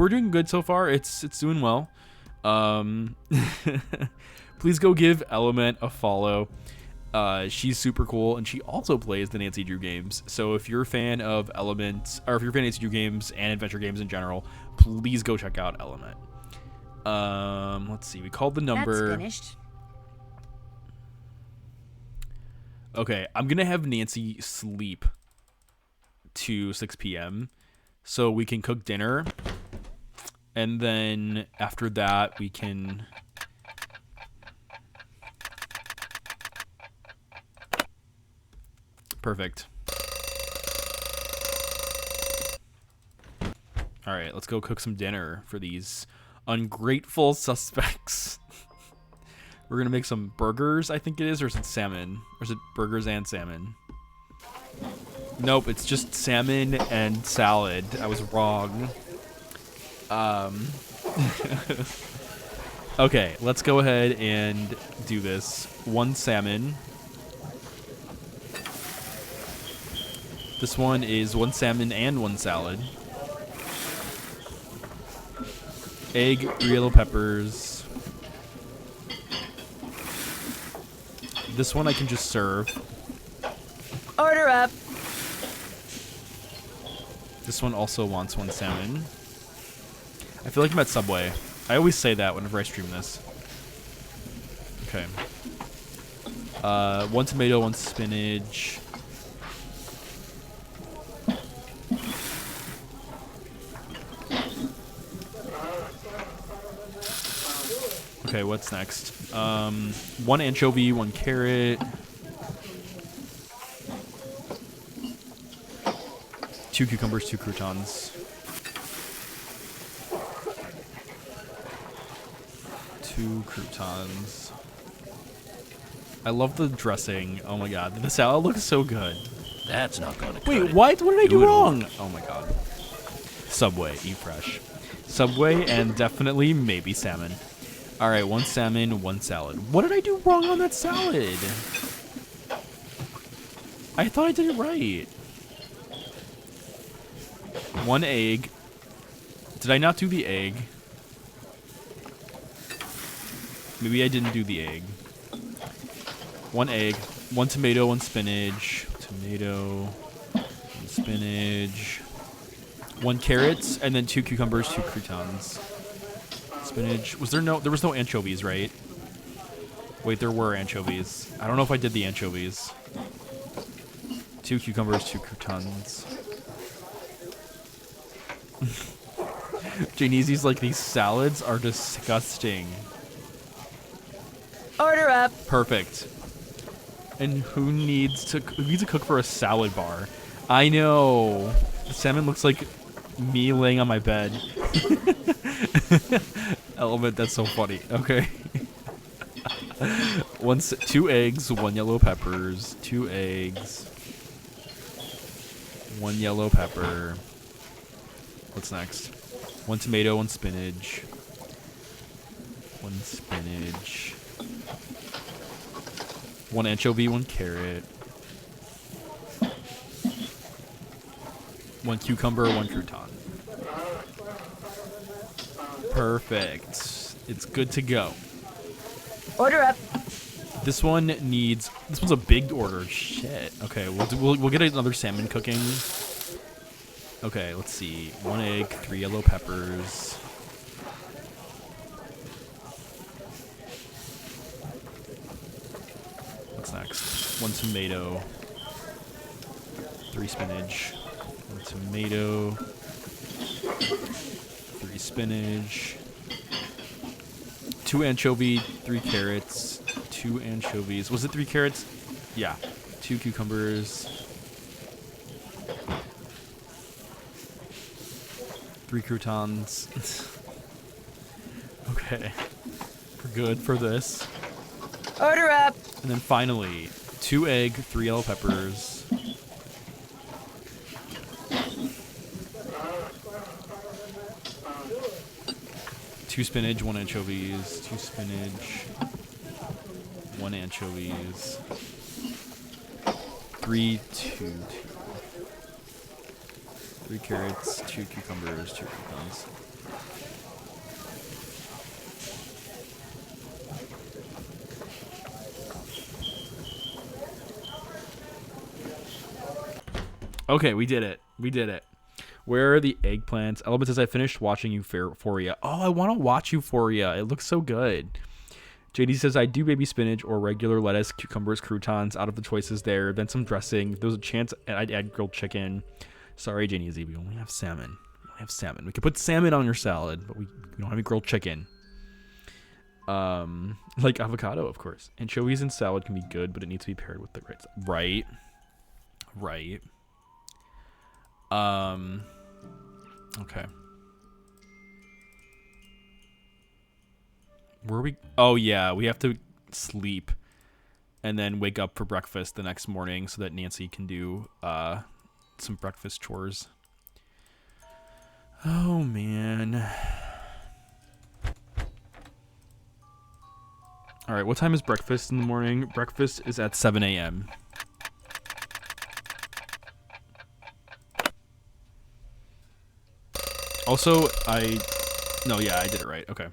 doing good so far. It's doing well. Please go give Element a follow. She's super cool, and she also plays the Nancy Drew games. So if you're a fan of Element, or if you're a fan of Nancy Drew games and adventure games in general, please go check out Element. Let's see. We called the number. That's finished. Okay, I'm gonna have Nancy sleep to 6 p.m. so we can cook dinner, and then after that we can. Perfect. All right, let's go cook some dinner for these ungrateful suspects. We're gonna make some burgers, I think it is, or is it salmon? Or is it burgers and salmon? Nope, it's just salmon and salad. I was wrong. Okay, let's go ahead and do this. 1 salmon. This one is 1 salmon and 1 salad. Egg, 3 yellow peppers. This one I can just serve. Order up. This one also wants 1 salmon. I feel like I'm at Subway. I always say that whenever I stream this. Okay. 1 tomato, 1 spinach. Okay, what's next? 1 anchovy, 1 carrot. 2 cucumbers, 2 croutons. 2 croutons. I love the dressing. Oh my god, the salad looks so good. That's not gonna cut Wait, it. what? What did I do it wrong? over. Oh my god. Subway, eat fresh. Subway and definitely maybe salmon. All right, 1 salmon, 1 salad. What did I do wrong on that salad? I thought I did it right. 1 egg. Did I not do the egg? Maybe I didn't do the egg. 1 egg, 1 tomato, 1 spinach. Tomato, 1 spinach. 1 carrots, and then 2 cucumbers, 2 croutons. Spinach. There was no anchovies, right? Wait, there were anchovies. I don't know if I did the anchovies. 2 cucumbers, 2 croutons. Janeezy's like, these salads are disgusting. Order up. Perfect. And who needs to cook for a salad bar? I know. The salmon looks like me laying on my bed. Element, that's so funny. Okay. 2 eggs, 1 yellow peppers, 2 eggs, 1 yellow pepper. What's next? 1 tomato, 1 spinach. 1 spinach. 1 anchovy, 1 carrot. 1 cucumber, 1 crouton. Perfect. It's good to go. Order up. This one's a big order. Shit. Okay, we'll get another salmon cooking. Okay, let's see. 1 egg, 3 yellow peppers. What's next? 1 tomato. 3 spinach. 1 tomato. 3 spinach. 2 anchovy, 3 carrots, 2 anchovies. Was it 3 carrots? Yeah. 2 cucumbers. 3 croutons. Okay. We're good for this. Order up. And then finally, 2 egg, 3 yellow peppers. 2 spinach, 1 anchovies, 2 spinach, 1 anchovies, 3 carrots, 2 cucumbers, 2 croutons. Okay, we did it. We did it. Where are the eggplants? Element says, I finished watching Euphoria. Oh, I want to watch Euphoria. It looks so good. JD says, I do baby spinach or regular lettuce, cucumbers, croutons out of the choices there. Then some dressing. If there was a chance I'd add grilled chicken. Sorry, Janie Z, we only have salmon. We could put salmon on your salad, but we don't have any grilled chicken. Like avocado, of course. Anchovies and salad can be good, but it needs to be paired with the right stuff. Right. Okay. Where are we? Oh, yeah. We have to sleep and then wake up for breakfast the next morning so that Nancy can do some breakfast chores. Oh, man. All right. What time is breakfast in the morning? Breakfast is at 7 a.m. Also, I did it right. Okay.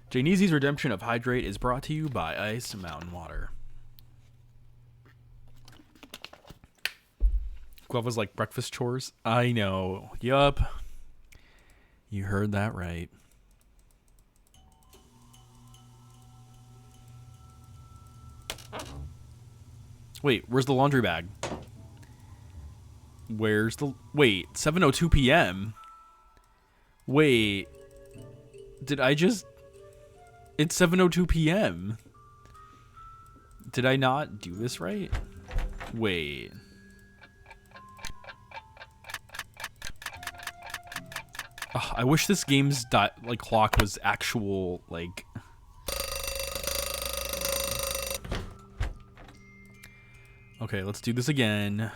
Janizi's Redemption of Hydrate is brought to you by Ice Mountain Water. Guava's like breakfast chores. I know. Yup. You heard that right. Wait, where's the laundry bag? Wait, 7:02 p.m. Wait. Did I just It's 7:02 p.m. Did I not do this right? Wait. Oh, I wish this game's clock was actual Okay, let's do this again.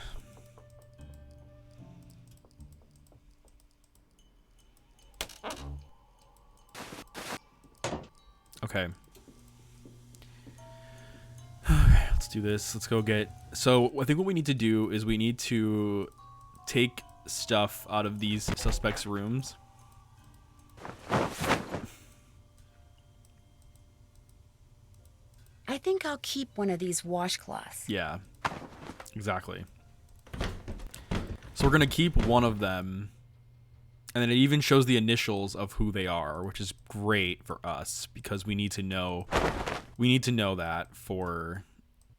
Okay. Okay, let's do this. Let's go get... So, I think what we need to do is we need to take stuff out of these suspects' rooms. I think I'll keep one of these washcloths. Yeah, exactly. So we're going to keep one of them. And then it even shows the initials of who they are, which is great for us because we need to know that for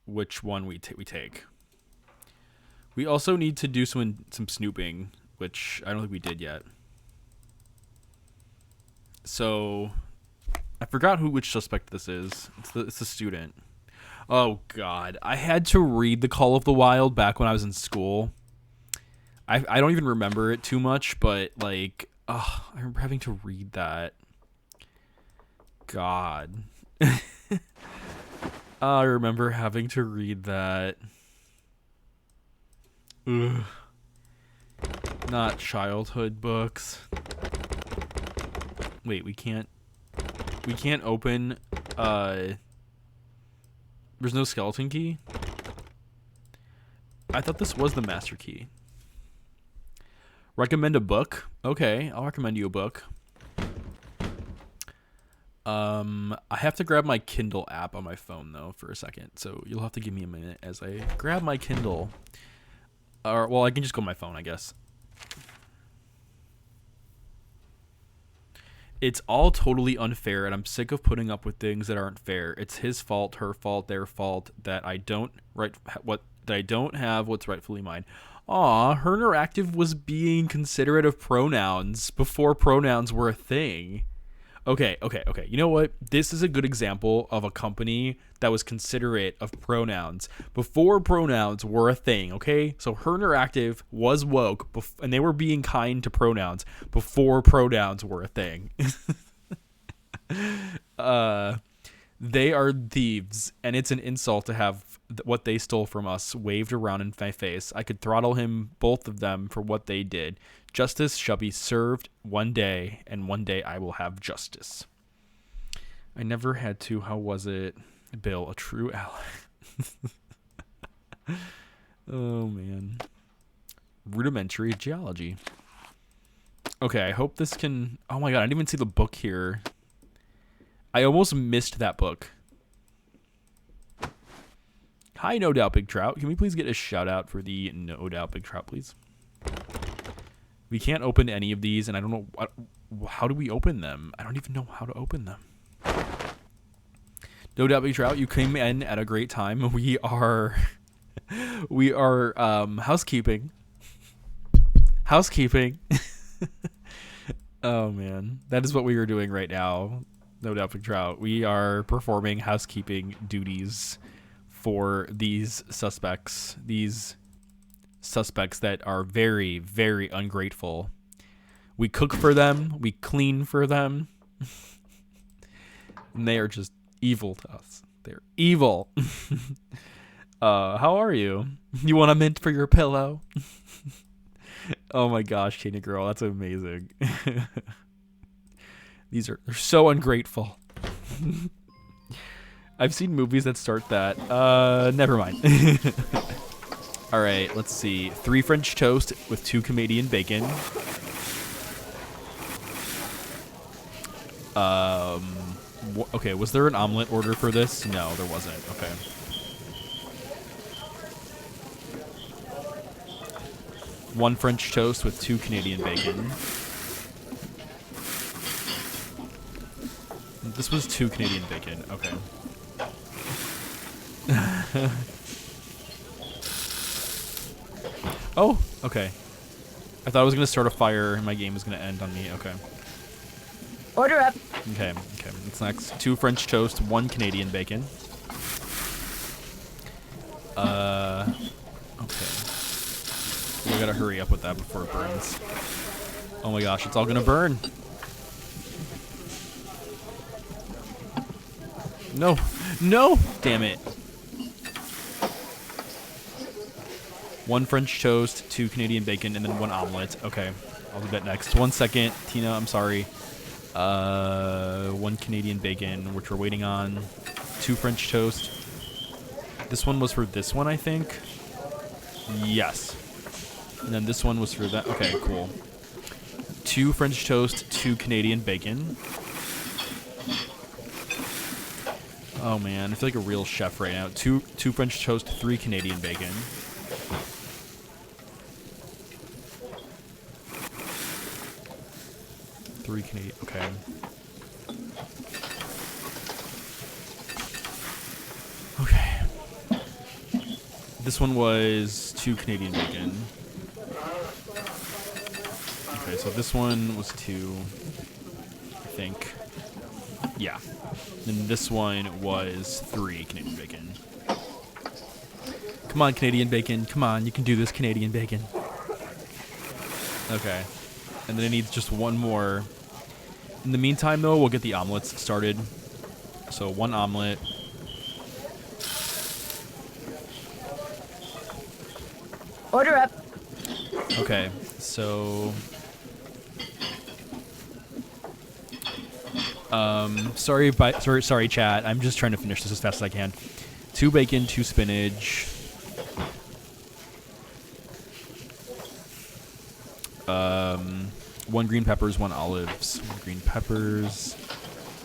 which one we take. We also need to do some snooping, which I don't think we did yet. So I forgot which suspect this is. It's the student. Oh God, I had to read The Call of the Wild back when I was in school. I don't even remember it too much, but I remember having to read that. God. I remember having to read that. Ugh. Not childhood books. Wait, we can't. We can't open, there's no skeleton key? I thought this was the master key. Recommend a book? Okay, I'll recommend you a book. I have to grab my Kindle app on my phone though for a second, so you'll have to give me a minute as I grab my Kindle. Or, well, I can just go on my phone, I guess. It's all totally unfair, and I'm sick of putting up with things that aren't fair. It's his fault, her fault, their fault that I don't have what's rightfully mine. Aw, her interactive was being considerate of pronouns before pronouns were a thing. Okay. You know what? This is a good example of a company that was considerate of pronouns before pronouns were a thing, okay? So Her Interactive was woke, and they were being kind to pronouns before pronouns were a thing. They are thieves, and it's an insult to have what they stole from us waved around in my face. I could throttle both of them for what they did. Justice shall be served one day, and one day I will have justice. I never had to. How was it? Bill, a true ally. Oh, man. Rudimentary geology. Okay, I hope this can... Oh, my God, I didn't even see the book here. I almost missed that book. Hi, No Doubt Big Trout. Can we please get a shout out for the No Doubt Big Trout, please? We can't open any of these, and I don't know... How do we open them? I don't even know how to open them. No Doubt Big Trout, you came in at a great time. We are housekeeping. Housekeeping. Oh, man. That is what we are doing right now. No Doubt Big Trout. We are performing housekeeping duties for these suspects. These suspects that are very, very ungrateful. We cook for them. We clean for them. And they are just evil to us. They're evil. How are you? You want a mint for your pillow? Oh my gosh, Tina Girl, that's amazing. They're so ungrateful. I've seen movies that start that. Never mind. All right, let's see. 3 French toast with 2 Canadian bacon. Okay, was there an omelet order for this? No, there wasn't. Okay. One French toast with 2 Canadian bacon. This was 2 Canadian bacon. Okay. Oh, okay. I thought I was going to start a fire and my game was going to end on me. Okay. Order up. Okay. What's next? 2 French toast, 1 Canadian bacon. Okay. We gotta hurry up with that before it burns. Oh my gosh, it's all gonna burn. No. Damn it. 1 French toast, 2 Canadian bacon, and then 1 omelet. Okay, I'll do that next. 1 second, Tina, I'm sorry. 1 Canadian bacon, which we're waiting on. 2 French toast. This one was for this one, I think. Yes. And then this one was for that. Okay, cool. 2 French toast, 2 Canadian bacon. Oh man, I feel like a real chef right now. 2 French toast, 3 Canadian bacon. Three Canadian. Okay. Okay. This one was 2 Canadian bacon. Okay, so this one was 2, I think. Yeah. And this one was 3 Canadian bacon. Come on, Canadian bacon. Come on, you can do this, Canadian bacon. Okay. And then it needs just 1 more. In the meantime, though, we'll get the omelets started. So 1 omelet. Order up. Okay, so... Sorry, chat. I'm just trying to finish this as fast as I can. 2 bacon, 2 spinach. 1 green peppers, 1 olives. 1 green peppers,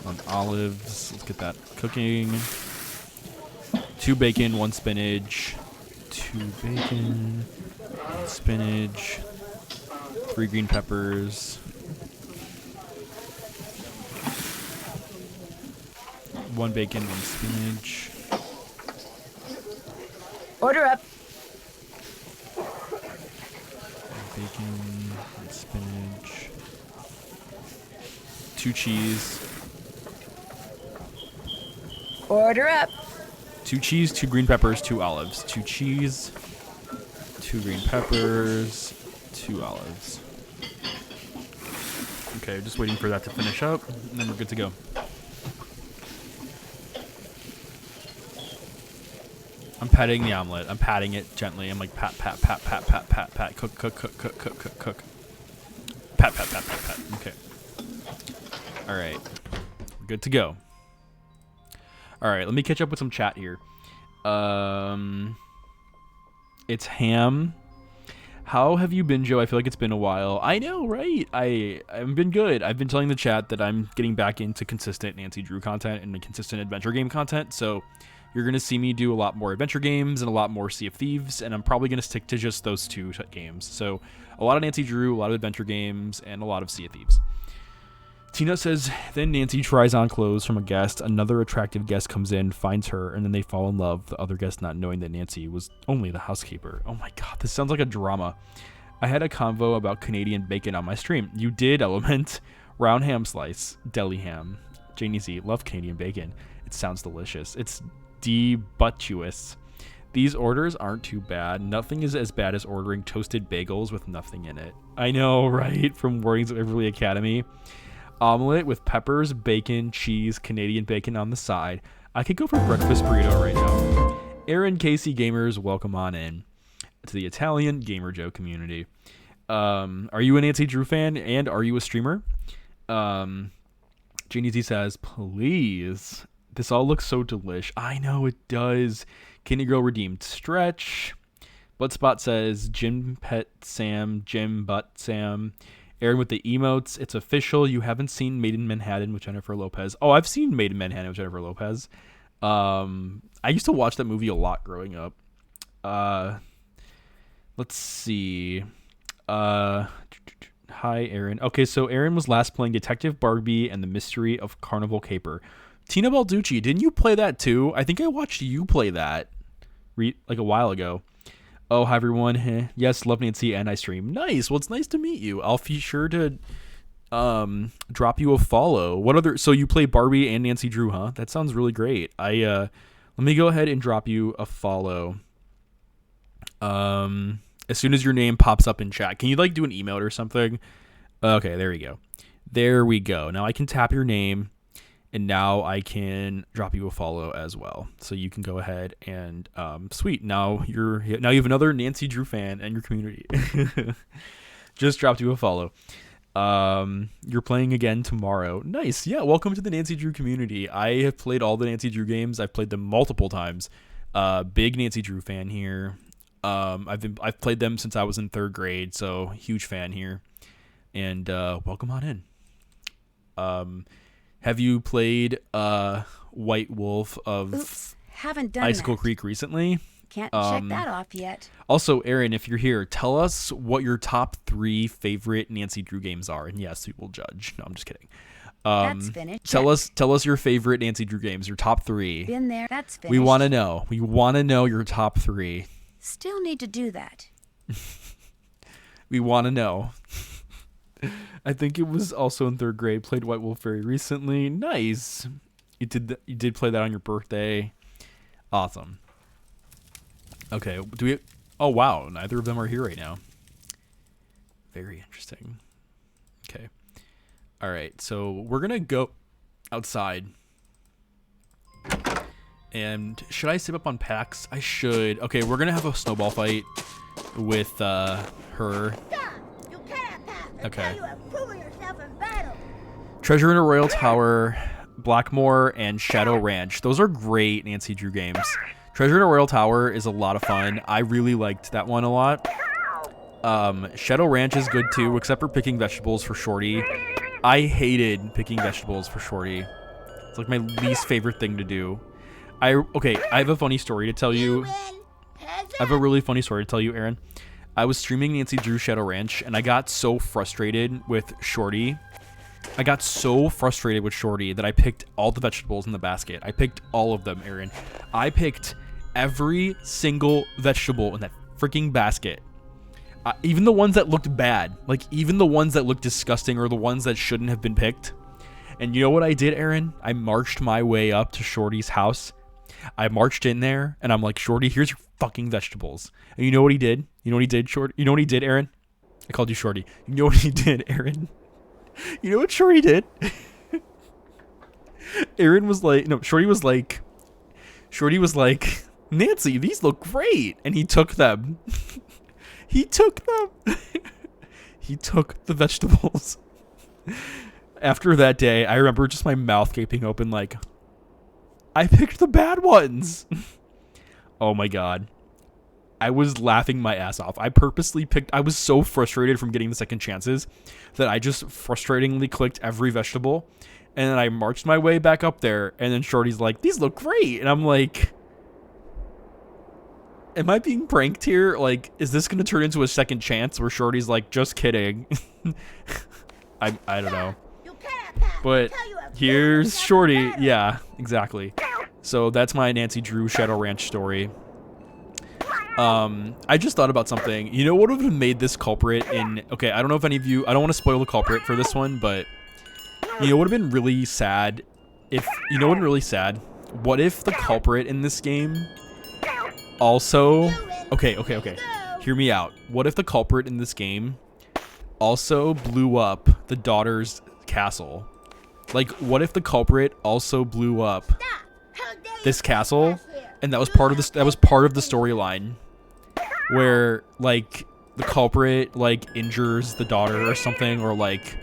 1 olives. Let's get that cooking. 2 bacon, 1 spinach. 2 bacon, 1 spinach. 3 green peppers. 1 bacon, 1 spinach. Order up. 1 bacon, 1 spinach. 2 cheese. Order up. 2 cheese, 2 green peppers, 2 olives. 2 cheese, 2 green peppers, 2 olives. Okay, just waiting for that to finish up, and then we're good to go. I'm patting the omelet. I'm patting it gently. I'm like pat, pat, pat, pat, pat, pat, pat. Cook, cook, cook, cook, cook, cook, cook. Pat, pat, pat, pat, pat. Okay. All right. We're good to go. All right. Let me catch up with some chat here. It's Ham. How have you been, Joe? I feel like it's been a while. I know, right? I've been good. I've been telling the chat that I'm getting back into consistent Nancy Drew content and consistent adventure game content. So you're going to see me do a lot more adventure games and a lot more Sea of Thieves, and I'm probably going to stick to just those 2 games. So a lot of Nancy Drew, a lot of adventure games, and a lot of Sea of Thieves. Tina says, then Nancy tries on clothes from a guest. Another attractive guest comes in, finds her, and then they fall in love, the other guest not knowing that Nancy was only the housekeeper. Oh my god, this sounds like a drama. I had a convo about Canadian bacon on my stream. You did, Element. Round ham slice. Deli ham. Janie Z, love Canadian bacon. It sounds delicious. It's debuttuous. These orders aren't too bad. Nothing is as bad as ordering toasted bagels with nothing in it. I know, right? From Warnings of Everly Academy. Omelet with peppers, bacon, cheese, Canadian bacon on the side. I could go for breakfast burrito right now. Aaron Casey gamers, welcome on in to the Italian Gamer Joe community. Are you a Nancy Drew fan and are you a streamer? Janie Z says, please. This all looks so delish. I know it does. Candy Girl redeemed stretch. Bloodspot says, Jim Pet Sam, Jim Butt Sam. Aaron with the emotes. It's official. You haven't seen Made in Manhattan with Jennifer Lopez. Oh, I've seen Made in Manhattan with Jennifer Lopez. I used to watch that movie a lot growing up. Let's see. Hi, Aaron. Okay, so Aaron was last playing Detective Barbie and the Mystery of Carnival Caper. Tina Balducci, didn't you play that too? I think I watched you play that like a while ago. Oh, hi everyone. Yes, love Nancy and I stream. Nice. Well, it's nice to meet you. I'll be sure to drop you a follow. What other? So you play Barbie and Nancy Drew, huh? That sounds really great. Let me go ahead and drop you a follow. As soon as your name pops up in chat, can you like do an emote or something? Okay, there we go. There we go. Now I can tap your name. And now I can drop you a follow as well. So you can go ahead and sweet. Now you have another Nancy Drew fan in your community. Just dropped you a follow. You're playing again tomorrow. Nice. Yeah, welcome to the Nancy Drew community. I have played all the Nancy Drew games. I've played them multiple times. Big Nancy Drew fan here. I've played them since I was in 3rd grade, so huge fan here. And welcome on in. Have you played White Wolf of Oops, haven't done Icicle that. Creek recently? Can't check that off yet. Also, Aaron, if you're here, tell us what your top 3 favorite Nancy Drew games are, and yes, we will judge. No, I'm just kidding. That's finished. Tell us your favorite Nancy Drew games, your top 3. Been there. That's finished. We want to know. We want to know your top 3. Still need to do that. We want to know. I think it was also in 3rd grade. Played White Wolf very recently. Nice. You did play that on your birthday. Awesome. Okay. Do we? Oh wow. Neither of them are here right now. Very interesting. Okay. All right. So we're gonna go outside. And should I save up on packs? I should. Okay. We're gonna have a snowball fight with her. Okay. Treasure in a Royal Tower, Blackmore, and Shadow Ranch. Those are great Nancy Drew games. Treasure in a Royal Tower is a lot of fun. I really liked that one a lot. Shadow Ranch is good too, except for picking vegetables for Shorty. I hated picking vegetables for Shorty. It's like my least favorite thing to do. I have a funny story to tell you. I have a really funny story to tell you, Aaron. I was streaming Nancy Drew Shadow Ranch, and I got so frustrated with Shorty. I got so frustrated with Shorty that I picked all the vegetables in the basket. I picked all of them, Aaron. I picked every single vegetable in that freaking basket. Even the ones that looked bad. Like, even the ones that looked disgusting or the ones that shouldn't have been picked. And you know what I did, Aaron? I marched my way up to Shorty's house. I marched in there, and I'm like, Shorty, here's your fucking vegetables. And you know what he did? You know what he did, Shorty? You know what he did, Aaron? I called you Shorty. You know what he did, Aaron? You know what Shorty did? Aaron was like, no, Shorty was like, Nancy, these look great. And he took them. He took them. He took the vegetables. After that day, I remember just my mouth gaping open like, I picked the bad ones. Oh my God. I was laughing my ass off. I was so frustrated from getting the second chances that I just frustratingly clicked every vegetable. And then I marched my way back up there. And then Shorty's like, these look great. And I'm like, am I being pranked here? Like, is this going to turn into a second chance where Shorty's like, just kidding? I don't know. But here's Shorty. Yeah, exactly. So that's my Nancy Drew Shadow Ranch story. I just thought about something. You know what would have made this culprit in... Okay, I don't know if any of you... I don't want to spoil the culprit for this one, but... You know what would have been really sad? If... You know what would be really sad? What if the culprit in this game also... Okay. Hear me out. What if the culprit in this game also blew up the daughter's castle? Like, what if the culprit also blew up this castle, and that was part of the storyline, where like the culprit like injures the daughter or something, or like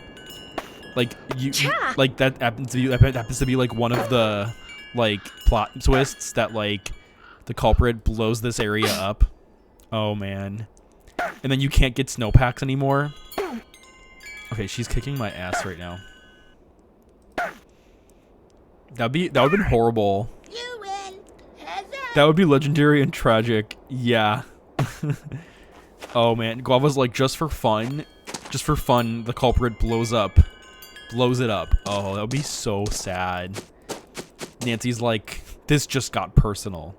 that happens to be like one of the like plot twists, that like the culprit blows this area up. Oh man. And then you can't get snowpacks anymore. Okay, she's kicking my ass right now. That would have been horrible. That would be legendary and tragic. Yeah. Oh man, Guava's like, just for fun, the culprit blows it up. Oh, that would be so sad. Nancy's like, this just got personal.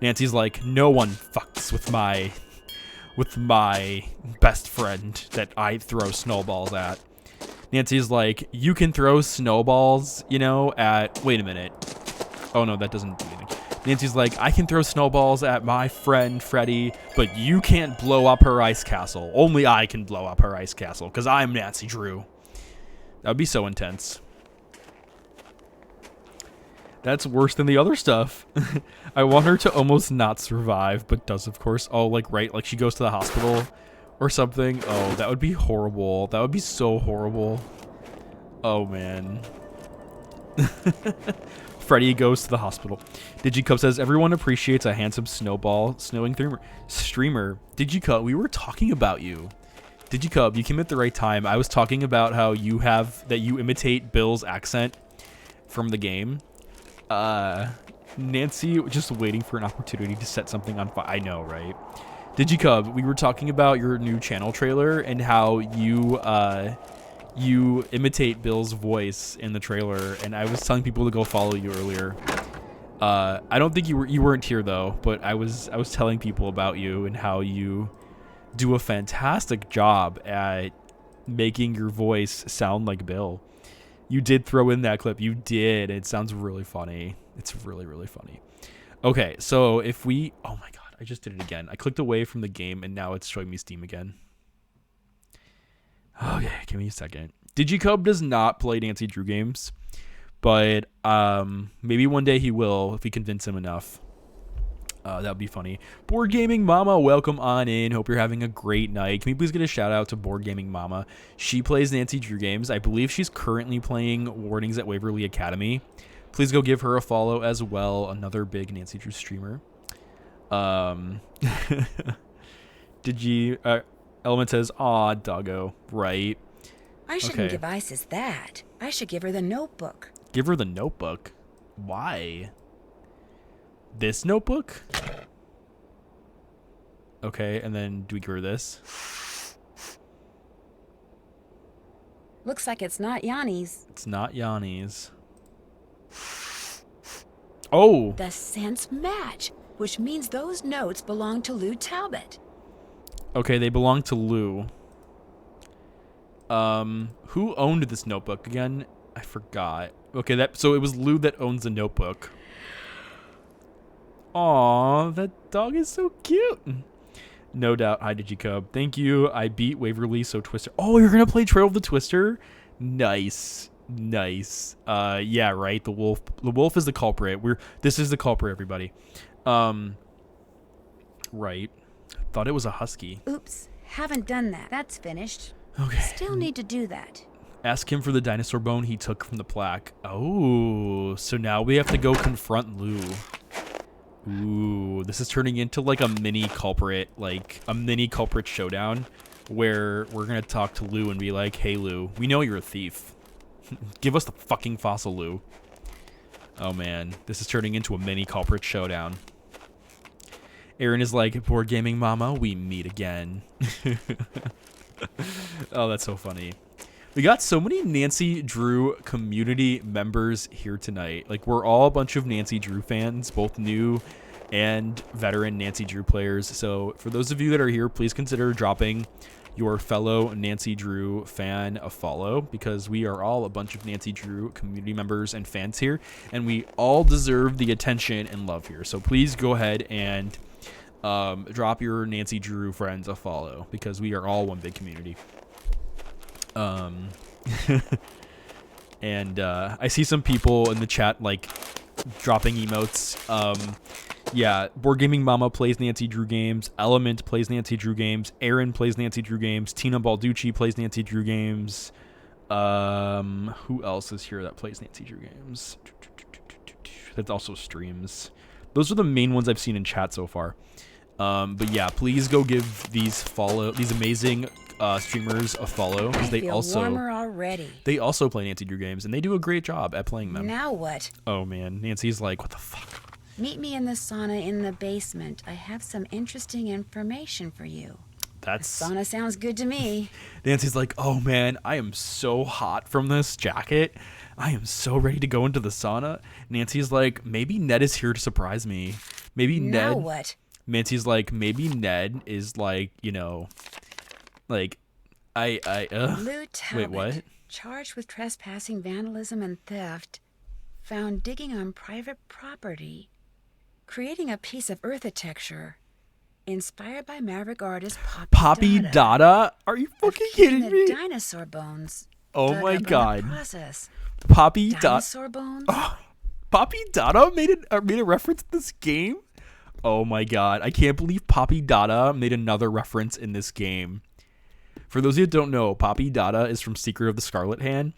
Nancy's like, no one fucks with my best friend that I throw snowballs at. Nancy's like, you can throw snowballs, you know, at... Wait a minute. Oh, no, that doesn't do anything. Nancy's like, I can throw snowballs at my friend Freddie, but you can't blow up her ice castle. Only I can blow up her ice castle, because I'm Nancy Drew. That would be so intense. That's worse than the other stuff. I want her to almost not survive, but does, of course. Oh, like, right, like she goes to the hospital or something. Oh, that would be horrible. That would be so horrible. Oh, man. Freddy goes to the hospital. Digicup says, everyone appreciates a handsome snowball snowing streamer. Digicup, we were talking about you. Digicup, you came at the right time. I was talking about how you imitate Bill's accent from the game. Nancy, just waiting for an opportunity to set something on fire. I know, right? Digicub, we were talking about your new channel trailer and how you imitate Bill's voice in the trailer, and I was telling people to go follow you earlier. I don't think you weren't here though, but I was telling people about you and how you do a fantastic job at making your voice sound like Bill. You did throw in that clip. You did. It sounds really funny. It's really, really funny. Okay, so if we... Oh my god, I just did it again. I clicked away from the game, and now it's showing me Steam again. Okay, give me a second. Digicub does not play Nancy Drew games, but maybe one day he will if we convince him enough. That would be funny. Board Gaming Mama, welcome on in. Hope you're having a great night. Can we please get a shout out to Board Gaming Mama? She plays Nancy Drew games. I believe she's currently playing Warnings at Waverly Academy. Please go give her a follow as well. Another big Nancy Drew streamer. Element says, aw, doggo. Right. I shouldn't give Isis that. I should give her the notebook. Give her the notebook? Why? This notebook? Okay, and then do we give her this? Looks like it's not Yanni's. It's not Yanni's. Oh! The scents match, which means those notes belong to Lou Talbot. Okay, they belong to Lou. Who owned this notebook again? I forgot. Okay, so it was Lou that owns the notebook. Aw, that dog is so cute. No doubt. Hi, Digicub. Thank you. I beat Waverly, so Twister. Oh, you're going to play Trail of the Twister? Nice. Nice. Yeah, right. The wolf. The wolf is the culprit. This is the culprit, everybody. Right. Thought it was a husky. Oops. Haven't done that. That's finished. Okay. Still need to do that. Ask him for the dinosaur bone he took from the plaque. Oh, so now we have to go confront Lou. Ooh, this is turning into like a mini culprit showdown where we're going to talk to Lou and be like, hey, Lou, we know you're a thief. Give us the fucking fossil, Lou. Oh, man, this is turning into a mini culprit showdown. Aaron is like, Board Gaming Mama, we meet again. Oh, that's so funny. We got so many Nancy Drew community members here tonight. Like, we're all a bunch of Nancy Drew fans, both new and veteran Nancy Drew players. So for those of you that are here, please consider dropping your fellow Nancy Drew fan a follow, because we are all a bunch of Nancy Drew community members and fans here, and we all deserve the attention and love here. So please go ahead and drop your Nancy Drew friends a follow, because we are all one big community. And I see some people in the chat like dropping emotes. Yeah, Board Gaming Mama plays Nancy Drew games. Element plays Nancy Drew games. Aaron plays Nancy Drew games. Tina Balducci plays Nancy Drew games. Who else is here that plays Nancy Drew games? That also streams. Those are the main ones I've seen in chat so far. But yeah, please go give these amazing streamers a follow, because they also play Nancy Drew games, and they do a great job at playing them. Now what? Oh man, Nancy's like, what the fuck? Meet me in the sauna in the basement. I have some interesting information for you. The sauna sounds good to me. Nancy's like, oh man, I am so hot from this jacket. I am so ready to go into the sauna. Nancy's like, maybe Ned is here to surprise me. Maybe now Ned. What? Nancy's like, maybe Ned is like, like, Lou Talbot, wait, what? Charged with trespassing, vandalism, and theft. Found digging on private property. Creating a piece of architecture. Inspired by maverick artist Poppy Dada? Are you fucking kidding me? Dinosaur bones. Oh my god. Process. Poppy Dada. Dinosaur bones? Oh, Poppy Dada made a reference to this game? Oh my god. I can't believe Poppy Dada made another reference in this game. For those of you who don't know, Poppy Dada is from Secret of the Scarlet Hand,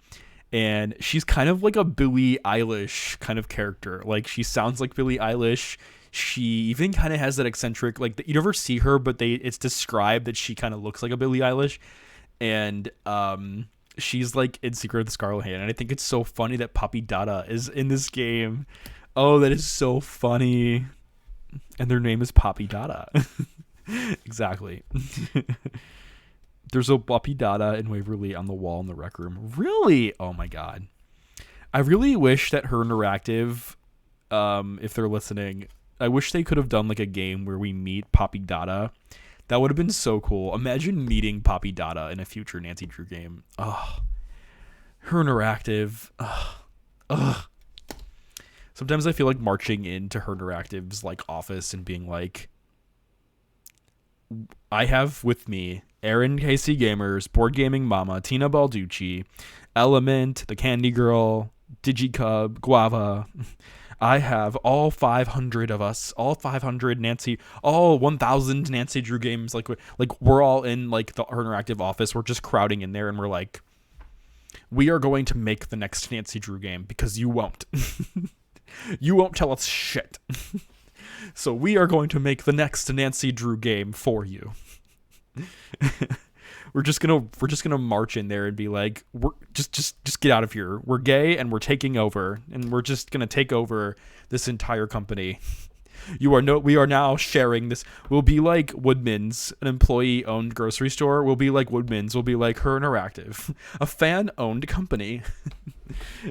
and she's kind of like a Billie Eilish kind of character. Like, she sounds like Billie Eilish. She even kind of has that eccentric, like, you never see her, but it's described that she kind of looks like a Billie Eilish. And she's like in Secret of the Scarlet Hand, and I think it's so funny that Poppy Dada is in this game. Oh, that is so funny. And their name is Poppy Dada. Exactly. There's a Poppy Dada in Waverly on the wall in the rec room. Really? Oh my god. I really wish that Her Interactive, if they're listening, I wish they could have done like a game where we meet Poppy Dada. That would have been so cool. Imagine meeting Poppy Dada in a future Nancy Drew game. Oh, Her Interactive. Ugh. Sometimes I feel like marching into Her Interactive's like office and being like, I have with me Aaron KC Gamers, Board Gaming Mama, Tina Balducci, Element, The Candy Girl, Digicub, Guava. I have all 500 of us, all 500 Nancy, all 1,000 Nancy Drew games. Like we're all in like the interactive office. We're just crowding in there, and we're like, we are going to make the next Nancy Drew game because you won't. You won't tell us shit. So we are going to make the next Nancy Drew game for you. We're just gonna march in there and be like, we're just get out of here. We're gay and we're taking over, and we're just gonna take over this entire company. We are now sharing this. We'll be like Woodman's, an employee-owned grocery store. We'll be like Woodman's. We'll be like Her Interactive, a fan-owned company.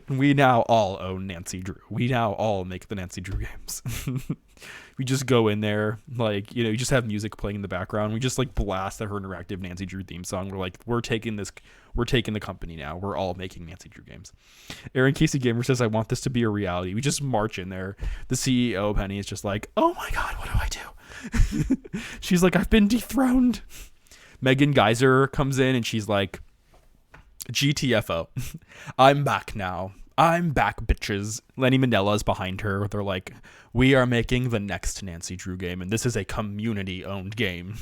We now all own Nancy Drew. We now all make the Nancy Drew games. We just go in there, like, you just have music playing in the background. We just like blast the Her Interactive Nancy Drew theme song. We're like, we're taking the company now. We're all making Nancy Drew games. Aaron Casey Gamer says, I want this to be a reality. We just march in there. The CEO, Penny, is just like, oh my God, what do I do? She's like, I've been dethroned. Megan Geyser comes in and she's like, GTFO. I'm back now. I'm back, bitches. Lenny Manela's behind her. They're like, we are making the next Nancy Drew game, and this is a community-owned game.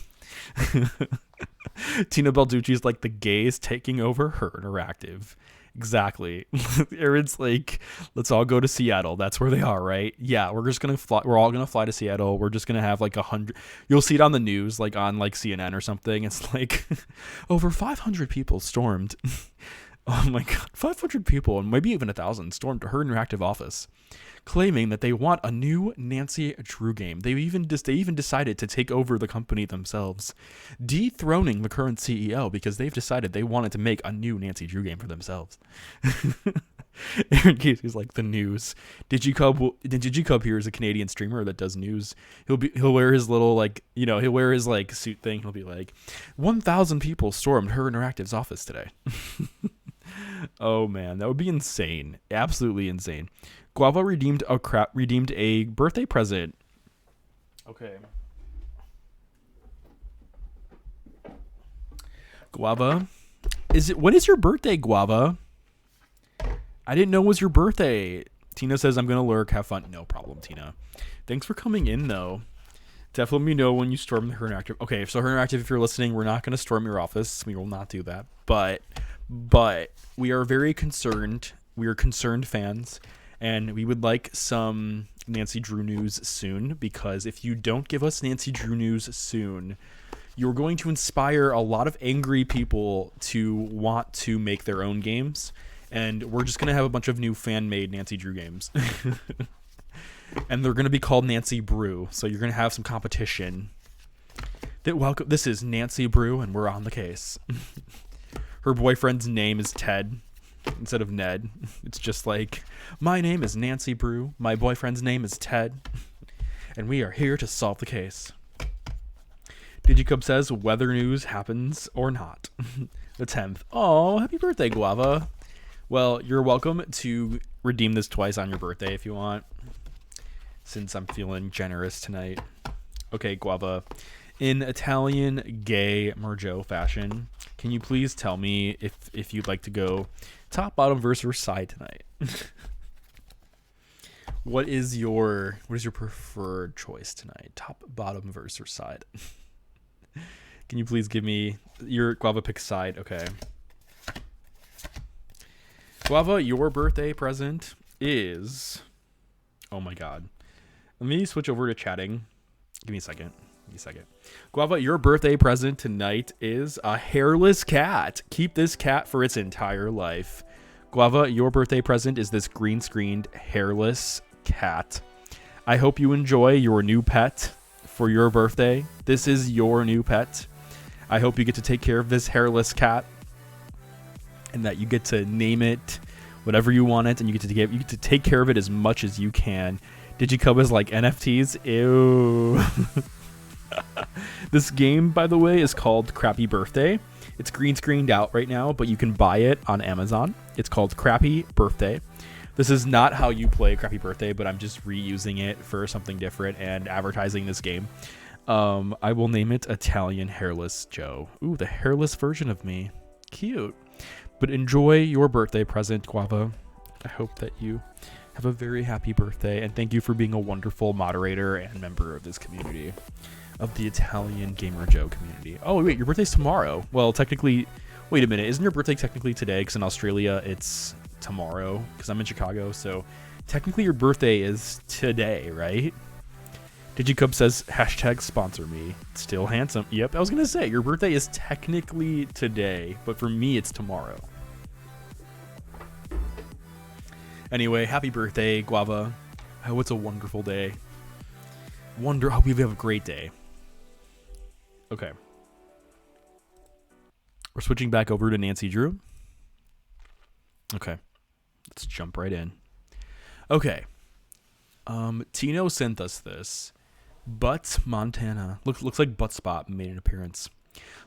Tina Balducci's like, the gays taking over Her Interactive. Exactly. Aaron's like, let's all go to Seattle. That's where they are, right? Yeah, we're just gonna fly. We're all gonna fly to Seattle. We're just gonna have like 100. You'll see it on the news, like on like CNN or something. It's like over 500 people stormed. Oh my God, 500 people and maybe even 1,000 stormed Her Interactive office, claiming that they want a new Nancy Drew game. They even decided to take over the company themselves, dethroning the current CEO because they've decided they wanted to make a new Nancy Drew game for themselves. Aaron Casey's like, the news. Digicub here is a Canadian streamer that does news. He'll wear his little he'll wear his like suit thing. He'll be like, 1,000 people stormed Her Interactive's office today. Oh man, that would be insane. Absolutely insane. Guava redeemed a birthday present. Okay. Guava, when is your birthday, Guava? I didn't know it was your birthday. Tina says, I'm gonna lurk, have fun. No problem, Tina. Thanks for coming in though. Definitely let me know when you storm the Her Interactive. Okay, so Her Interactive, if you're listening, we're not gonna storm your office. We will not do that. But we are very concerned. We are concerned fans, and we would like some Nancy Drew news soon, because if you don't give us Nancy Drew news soon, you're going to inspire a lot of angry people to want to make their own games, and we're just going to have a bunch of new fan-made Nancy Drew games. And they're going to be called Nancy Brew, so you're going to have some competition. This is Nancy Brew, and we're on the case. Her boyfriend's name is Ted instead of Ned. It's just like, my name is Nancy Brew. My boyfriend's name is Ted. And we are here to solve the case. Digicub says, weather news happens or not. The 10th. Oh, happy birthday, Guava. Well, you're welcome to redeem this twice on your birthday if you want, since I'm feeling generous tonight. Okay, Guava. In Italian gay Merjo fashion, can you please tell me if you'd like to go top, bottom, verse, or side tonight? What is your preferred choice tonight? Top, bottom, verse, or side? Can you please give me your Guava pick side? Okay. Guava, your birthday present is, oh my God. Let me switch over to chatting. Give me a second. Guava, your birthday present tonight is a hairless cat. Keep this cat for its entire life. Guava, your birthday present is this green-screened hairless cat. I hope you enjoy your new pet for your birthday. This is your new pet. I hope you get to take care of this hairless cat, and that you get to name it whatever you want it, and you get to take care of it as much as you can. Digicub is like, NFTs? Ew. This game, by the way, is called Crappy Birthday. It's green screened out right now, but you can buy it on Amazon. It's called Crappy Birthday. This is not how you play Crappy Birthday, but I'm just reusing it for something different and advertising this game. I will name it Italian Hairless Joe. Ooh, the hairless version of me. Cute. But enjoy your birthday present, Guava. I hope that you Have a very happy birthday, and thank you for being a wonderful moderator and member of this community, of the Italian Gamer Joe community. Oh, wait, your birthday's tomorrow. Well, technically, wait a minute. Isn't your birthday technically today? Because in Australia, it's tomorrow, because I'm in Chicago. So technically, your birthday is today, right? Digicub says, hashtag sponsor me. Still handsome. Yep, I was going to say, your birthday is technically today, but for me, it's tomorrow. Anyway, happy birthday, Guava. I hope it's a wonderful day. Hope you have a great day. Okay. We're switching back over to Nancy Drew. Okay. Let's jump right in. Okay. Tino sent us this. Butt Montana. Looks like Butt Spot made an appearance.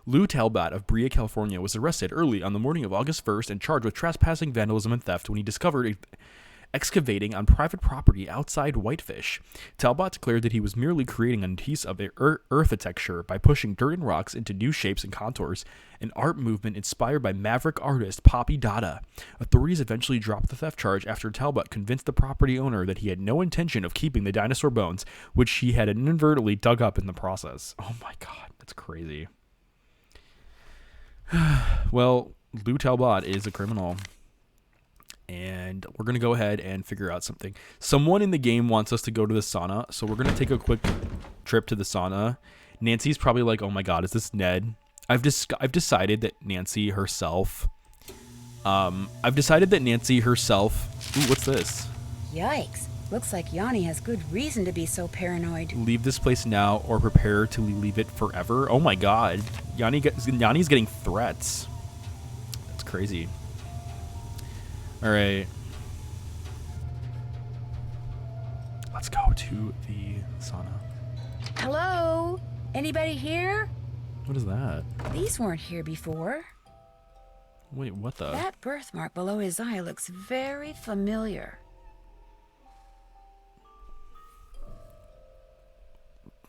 Lou Talbot of Brea, California was arrested early on the morning of August 1st and charged with trespassing, vandalism, and theft when he discovered excavating on private property outside Whitefish. Talbot declared that he was merely creating a piece of architecture by pushing dirt and rocks into new shapes and contours, an art movement inspired by maverick artist Poppy Dada. Authorities eventually dropped the theft charge after Talbot convinced the property owner that he had no intention of keeping the dinosaur bones, which he had inadvertently dug up in the process. Oh my god, that's crazy. Well, Lou Talbot is a criminal. And we're going to go ahead and figure out something. Someone in the game wants us to go to the sauna, so we're going to take a quick trip to the sauna. Nancy's probably like, oh my god, is this Ned? I've decided that Nancy herself... Ooh, what's this? Yikes. Looks like Yanni has good reason to be so paranoid. Leave this place now or prepare to leave it forever. Oh my god. Yanni's getting threats. That's crazy. Alright. Let's go to the sauna. Hello? Anybody here? What is that? These weren't here before. Wait, what the? That birthmark below his eye looks very familiar.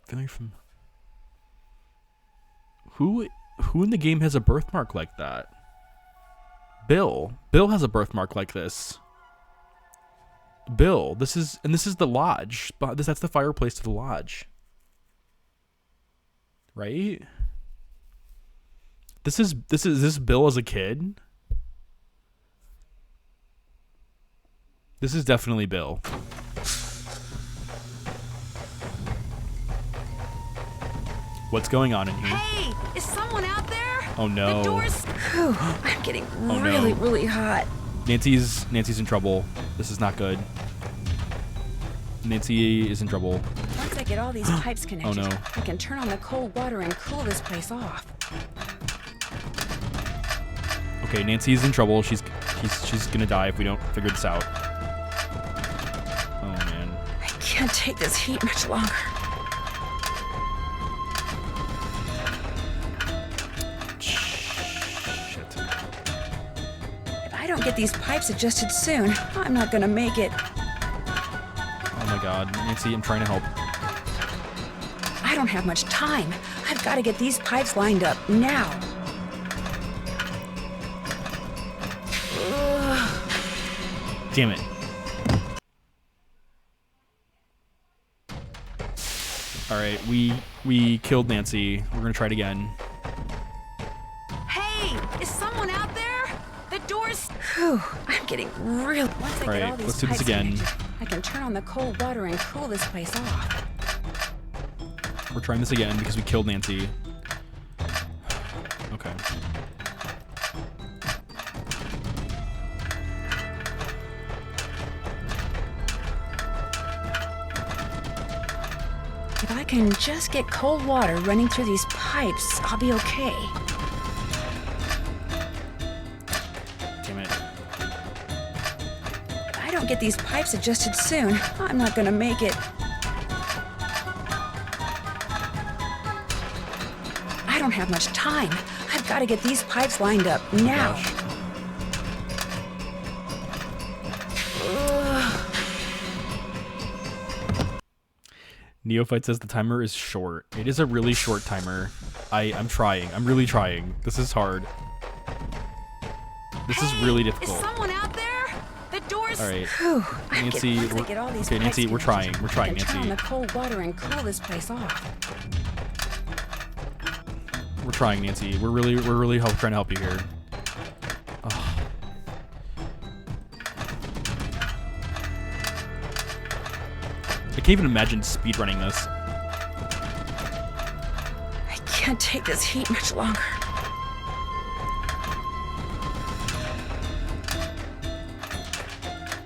Familiar from... Who in the game has a birthmark like that? Bill has a birthmark like this. Bill, this is the lodge. That's the fireplace to the lodge. Right? This is Bill as a kid? This is definitely Bill. What's going on in here? Hey, is someone out there? Oh no. The door's... Whew, I'm getting really hot. Nancy's in trouble. This is not good. Nancy is in trouble. Once I get all these pipes connected, Oh no. I can turn on the cold water and cool this place off. Okay, Nancy's in trouble. She's gonna die if we don't figure this out. Oh man. I can't take this heat much longer. I don't get these pipes adjusted soon, I'm not gonna make it. Oh my god. Nancy, I'm trying to help. I don't have much time. I've got to get these pipes lined up now. Ugh. Damn it. Alright, we killed Nancy. We're gonna try it again. Hey, is someone out there? The door's... Whew, I'm getting real... Once I get all these let's do this pipes again. connected, I can turn on the cold water and cool this place off. We're trying this again because we killed Nancy. Okay. If I can just get cold water running through these pipes, I'll be okay. Damn it. If I don't get these pipes adjusted soon, I'm not gonna make it. I don't have much time. I've got to get these pipes lined up now. Gosh. Neophyte says the timer is short. It is a really short timer. I'm trying. I'm really trying. This is hard. This is really difficult. Is someone out there? The doors. All right, Whew, Nancy. once I get all these Okay, Nancy, pipes we're trying. connected, We're trying, I can turn on Nancy. the cold water and cool this place off. We're trying, Nancy. We're really trying to help you here. Ugh. I can't even imagine speedrunning this. I can't take this heat much longer.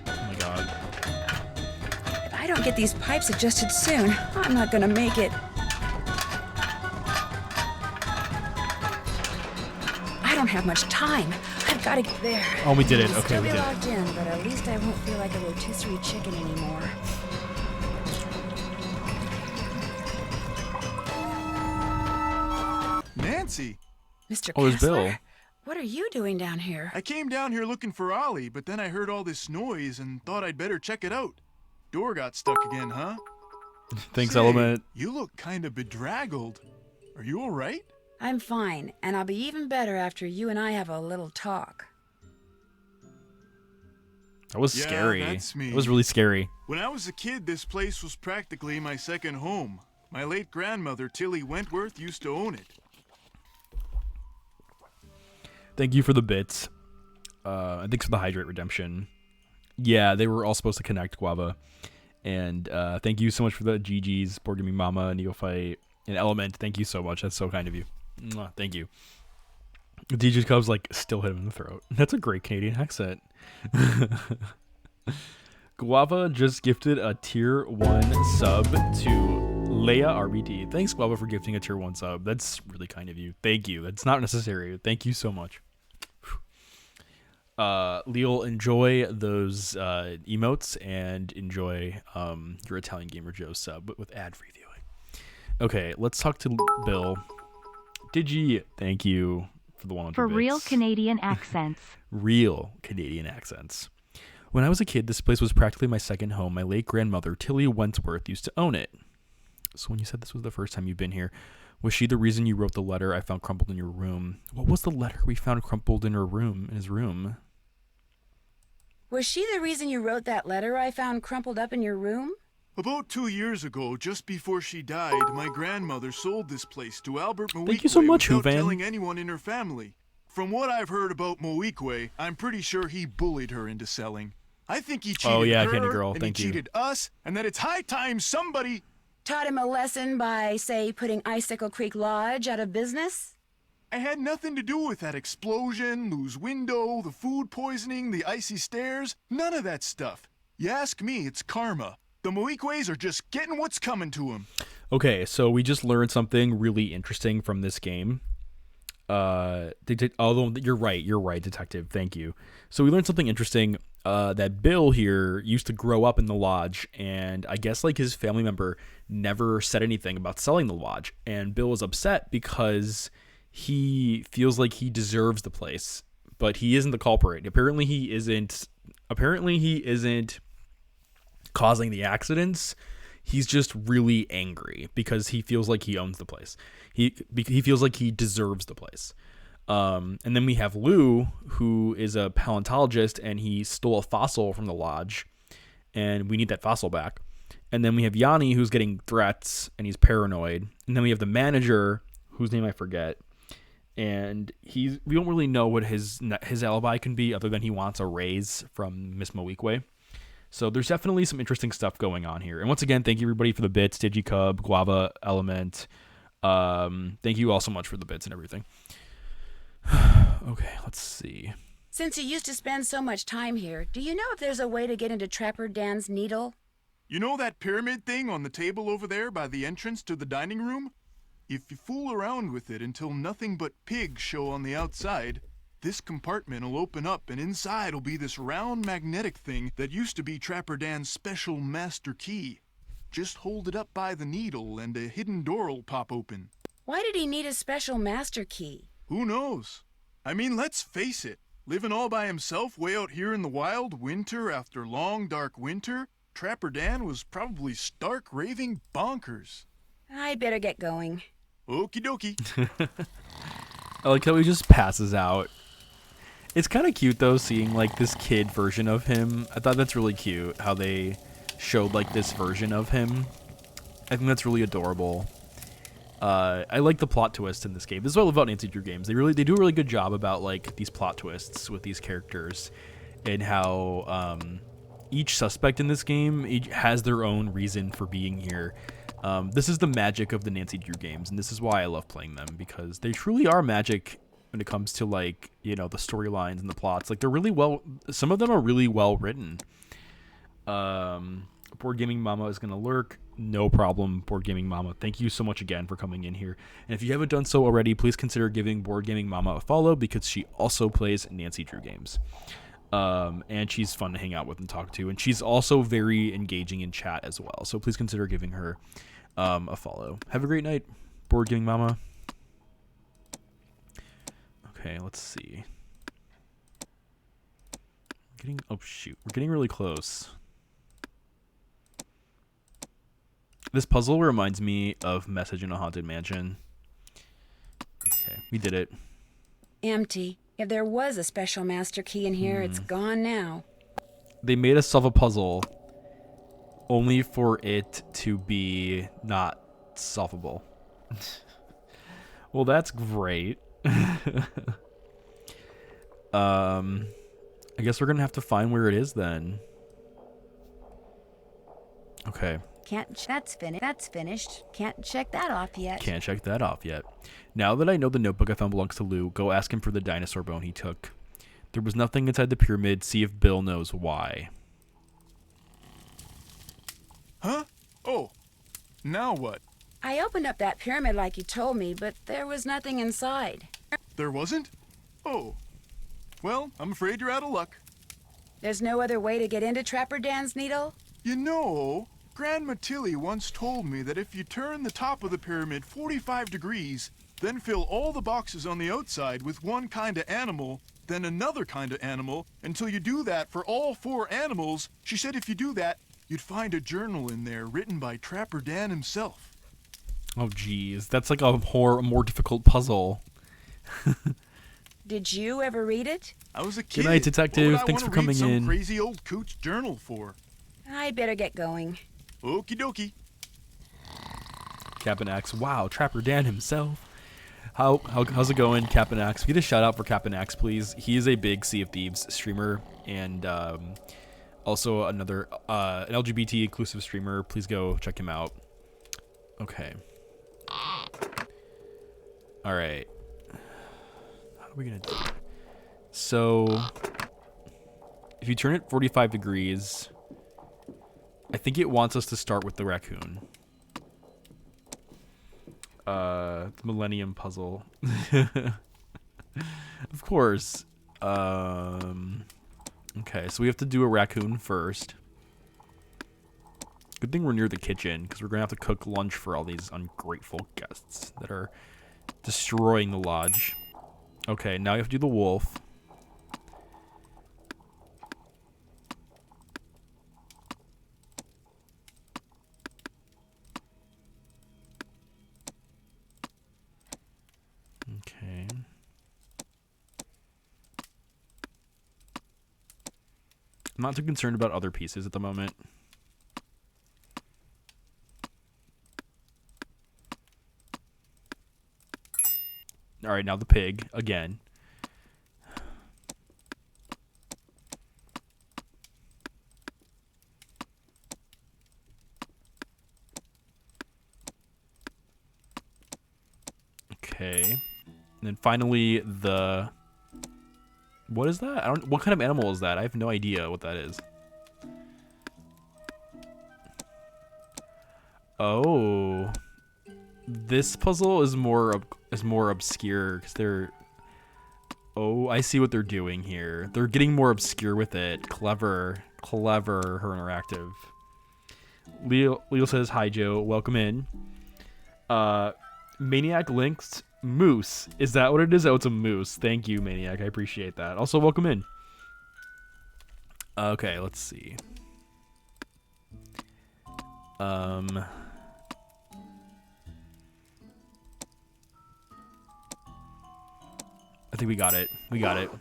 Oh my god. If I don't get these pipes adjusted soon, I'm not gonna make it. I don't have much time. I've got to get there. Oh, we did it. I'll Okay, still we be did it. logged in, but at least I won't feel like a rotisserie chicken anymore. Nancy, Mr. Oh, it's Bill. Kessler, what are you doing down here? I came down here looking for Ollie, but then I heard all this noise and thought I'd better check it out. Door got stuck again, huh? Thanks, Say, Element. You look kind of bedraggled. Are you all right? I'm fine, and I'll be even better after you and I have a little talk. That was Yeah, scary. that's me. It was really scary. When I was a kid, this place was practically my second home. My late grandmother, Tilly Wentworth, used to own it. Thank you for the bits. And thanks for the hydrate redemption. Yeah, they were all supposed to connect, Guava. And thank you so much for the GGs, Board Gaming Mama, Neophyte, and Element. Thank you so much. That's so kind of you. Mwah, thank you. DJ Cubs like still hit him in the throat. That's a great Canadian accent. Guava just gifted a tier 1 sub to Leia RBT. Thanks, Guava, for gifting a tier 1 sub. That's really kind of you. Thank you. That's not necessary. Thank you so much. Leal, enjoy those emotes and enjoy your Italian Gamer Joe sub with ad-free viewing. Okay, let's talk to Bill. Digi, thank you for the 100 For bits. real Canadian accents. Real Canadian accents. When I was a kid, this place was practically my second home. My late grandmother, Tilly Wentworth, used to own it. So when you said this was the first time you've been here, was she the reason you wrote the letter I found crumpled in your room? What was the letter we found crumpled in his room? Was she the reason you wrote that letter I found crumpled up in your room? About 2 years ago, just before she died, my grandmother sold this place to Albert Moikwe Thank you so much, without Hoovan. telling anyone in her family. From what I've heard about Moikwe, I'm pretty sure he bullied her into selling. I think he cheated her, Candy Girl, and thank he you. cheated us, and that it's high time somebody... Taught him a lesson by, say, putting Icicle Creek Lodge out of business? I had nothing to do with that explosion, loose window, the food poisoning, the icy stairs, none of that stuff. You ask me, it's karma. The Moikwe's are just getting what's coming to them. Okay, so we just learned something really interesting from this game. Although you're right, Detective. Thank you. So we learned something interesting. That Bill here used to grow up in the lodge, and I guess like his family member never said anything about selling the lodge, and Bill was upset because he feels like he deserves the place, but he isn't the culprit. Apparently he isn't causing the accidents. He's just really angry because he feels like he owns the place. He feels like he deserves the place. And then we have Lou, who is a paleontologist, and he stole a fossil from the lodge, and we need that fossil back. And then we have Yanni, who's getting threats, and he's paranoid. And then we have the manager, whose name I forget, and we don't really know what his alibi can be, other than he wants a raise from Miss Moikwe. So there's definitely some interesting stuff going on here. And once again, thank you everybody for the bits, Digicub, Guava, Element. Thank you all so much for the bits and everything. Okay, let's see. Since you used to spend so much time here, do you know if there's a way to get into Trapper Dan's needle? You know that pyramid thing on the table over there by the entrance to the dining room? If you fool around with it until nothing but pigs show on the outside, this compartment will open up and inside will be this round magnetic thing that used to be Trapper Dan's special master key. Just hold it up by the needle and a hidden door will pop open. Why did he need a special master key? Who knows? I mean, let's face it. Living all by himself way out here in the wild, winter after long dark winter, Trapper Dan was probably stark raving bonkers. I better get going. Okie dokie. I like how he just passes out. It's kind of cute though, seeing like this kid version of him. I thought that's really cute how they showed like this version of him. I think that's really adorable. I like the plot twist in this game. This is what I love about Nancy Drew games. They do a really good job about like these plot twists with these characters, and how each suspect in this game has their own reason for being here. This is the magic of the Nancy Drew games, and this is why I love playing them, because they truly are magic when it comes to like, you know, the storylines and the plots. Like, they're really well, some of them are really well written. Board Gaming Mama is gonna lurk. No problem, Board Gaming Mama. Thank you so much again for coming in here. And if you haven't done so already, please consider giving Board Gaming Mama a follow, because she also plays Nancy Drew games. And she's fun to hang out with and talk to. And she's also very engaging in chat as well. So please consider giving her a follow. Have a great night, Board Gaming Mama. Okay, let's see. Oh shoot, we're getting really close. This puzzle reminds me of Message in a Haunted Mansion. Okay, we did it. Empty. If there was a special master key in here, it's gone now. They made us solve a puzzle only for it to be not solvable. Well, that's great. I guess we're gonna have to find where it is then. Okay. That's finished. Can't check that off yet. Can't check that off yet. Now that I know the notebook I found belongs to Lou, go ask him for the dinosaur bone he took. There was nothing inside the pyramid. See if Bill knows why. Huh? Oh, now what? I opened up that pyramid like you told me, but there was nothing inside. There wasn't? Oh. Well, I'm afraid you're out of luck. There's no other way to get into Trapper Dan's needle? You know, Grandma Tilly once told me that if you turn the top of the pyramid 45 degrees, then fill all the boxes on the outside with one kind of animal, then another kind of animal, until you do that for all 4 animals, she said if you do that, you'd find a journal in there written by Trapper Dan himself. Oh, geez. That's like a more difficult puzzle. Did you ever read it? I was a kid. Good night, Detective. What would I Thanks wanna for coming read some in. Crazy old coot's journal for. I'd better get going. Okie dokie. Cap'n Axe. Wow, Trapper Dan himself. How's it going, Cap'n Axe? Get a shout out for Cap'n Axe, please. He is a big Sea of Thieves streamer, and also another an LGBT inclusive streamer. Please go check him out. Okay. All right. How are we gonna do it? So, if you turn it 45 degrees, I think it wants us to start with the raccoon. The Millennium Puzzle. Of course. Okay, so we have to do a raccoon first. Good thing we're near the kitchen, because we're going to have to cook lunch for all these ungrateful guests that are destroying the lodge. Okay, now you have to do the wolf. Okay. I'm not too concerned about other pieces at the moment. All right, now the pig again. Okay. And then finally the... What is that? What kind of animal is that? I have no idea what that is. Oh. This puzzle is more obscure because they're... Oh, I see what they're doing here. They're getting more obscure with it. Clever, her interactive. Leo says, hi, Joe. Welcome in. Maniac links moose. Is that what it is? Oh, it's a moose. Thank you, Maniac. I appreciate that. Also, welcome in. Okay, let's see. I think we got it. We got it.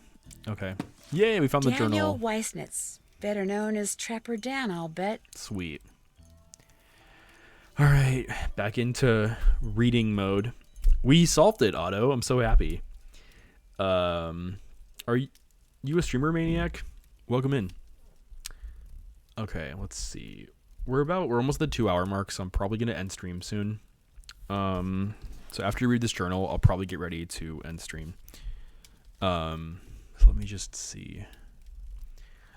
Okay. Yay, we found the Daniel journal. Weissnitz, better known as Trapper Dan, I'll bet. Sweet. All right, back into reading mode. We solved it, Otto. I'm so happy. Are you a streamer, Maniac? Welcome in. Okay, let's see. We're almost at the 2 hour mark, so I'm probably gonna end stream soon. So after you read this journal, I'll probably get ready to end stream. So let me just see.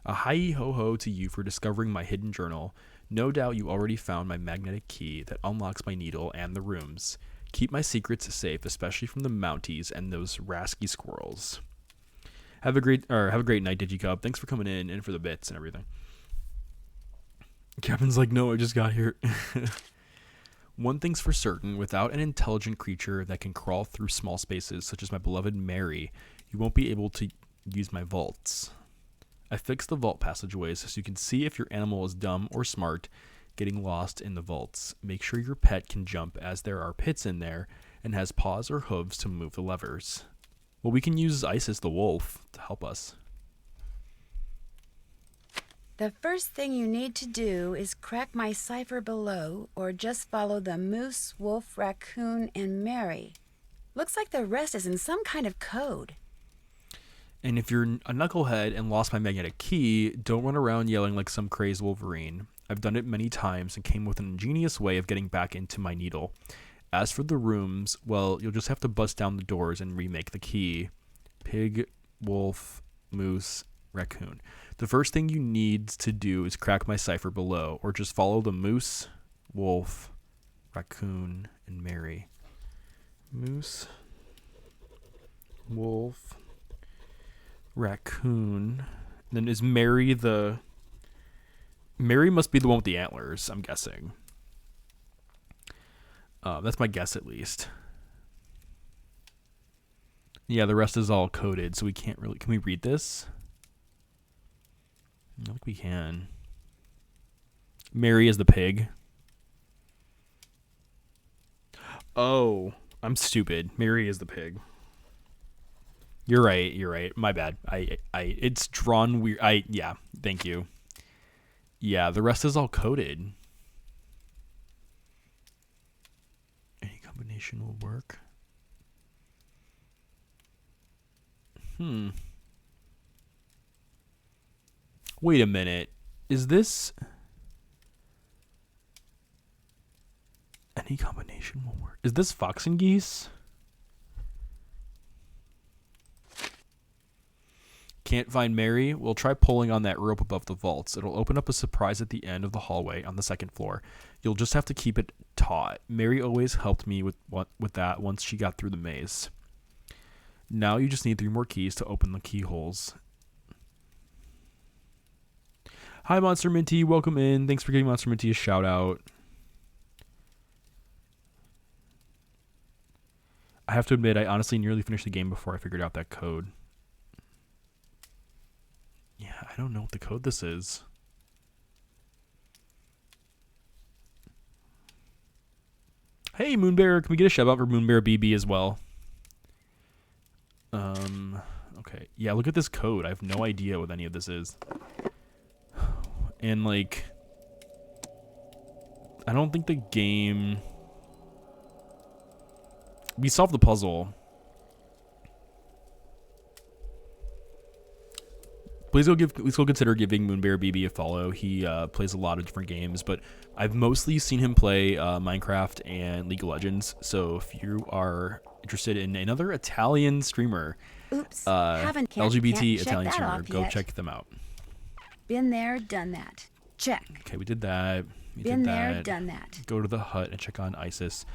A hi ho ho to you for discovering my hidden journal. No doubt you already found my magnetic key that unlocks my needle and the rooms. Keep my secrets safe, especially from the Mounties and those rasky squirrels. Have a great night, DigiCub. Thanks for coming in and for the bits and everything. Kevin's like, no, I just got here. One thing's for certain, without an intelligent creature that can crawl through small spaces, such as my beloved Mary, you won't be able to use my vaults. I fixed the vault passageways so you can see if your animal is dumb or smart, getting lost in the vaults. Make sure your pet can jump, as there are pits in there, and has paws or hooves to move the levers. Well, we can use Isis the wolf to help us. The first thing you need to do is crack my cipher below, or just follow the moose, wolf, raccoon, and Mary. Looks like the rest is in some kind of code. And if you're a knucklehead and lost my magnetic key, don't run around yelling like some crazed Wolverine. I've done it many times and came with an ingenious way of getting back into my needle. As for the rooms, well, you'll just have to bust down the doors and remake the key. Pig, wolf, moose, raccoon. The first thing you need to do is crack my cipher below, or just follow the moose, wolf, raccoon, and Mary. Moose, wolf, raccoon. Then is Mary the... Mary must be the one with the antlers, I'm guessing. That's my guess, at least. Yeah, the rest is all coded, so we can't really... Can we read this? I don't think we can. Mary is the pig. Oh, I'm stupid. Mary is the pig. You're right. My bad. It's drawn weird. Yeah, thank you. Yeah, the rest is all coded. Any combination will work. Wait a minute. Is this... Any combination will work. Is this Fox and Geese? Can't find Mary? We'll try pulling on that rope above the vaults. It'll open up a surprise at the end of the hallway on the second floor. You'll just have to keep it taut. Mary always helped me with that once she got through the maze. Now you just need 3 more keys to open the keyholes. Hi, Monster Minty. Welcome in. Thanks for giving Monster Minty a shout out. I have to admit, I honestly nearly finished the game before I figured out that code. Yeah, I don't know what the code this is. Hey, Moonbear. Can we get a shout out for Moonbear BB as well? Okay. Yeah, look at this code. I have no idea what any of this is. And, like... I don't think the game... We solved the puzzle. Please go consider giving Moonbear BB a follow. He plays a lot of different games, but I've mostly seen him play Minecraft and League of Legends. So if you are interested in another Italian streamer, LGBT Italian streamer, go check them out. Been there, done that. Check. Okay, we did that. Been there, done that. Go to the hut and check on Isis.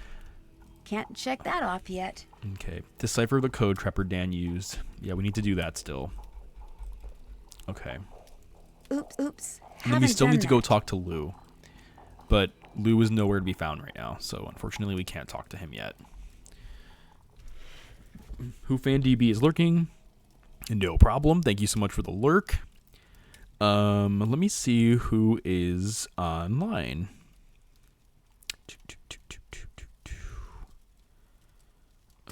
Can't check that off yet. Okay. Decipher the code Trapper Dan used. Yeah, we need to do that still. Okay. Oops. And then we still need to go talk to Lou. But Lou is nowhere to be found right now, so unfortunately we can't talk to him yet. WhoFanDB is lurking. No problem. Thank you so much for the lurk. Let me see who is online.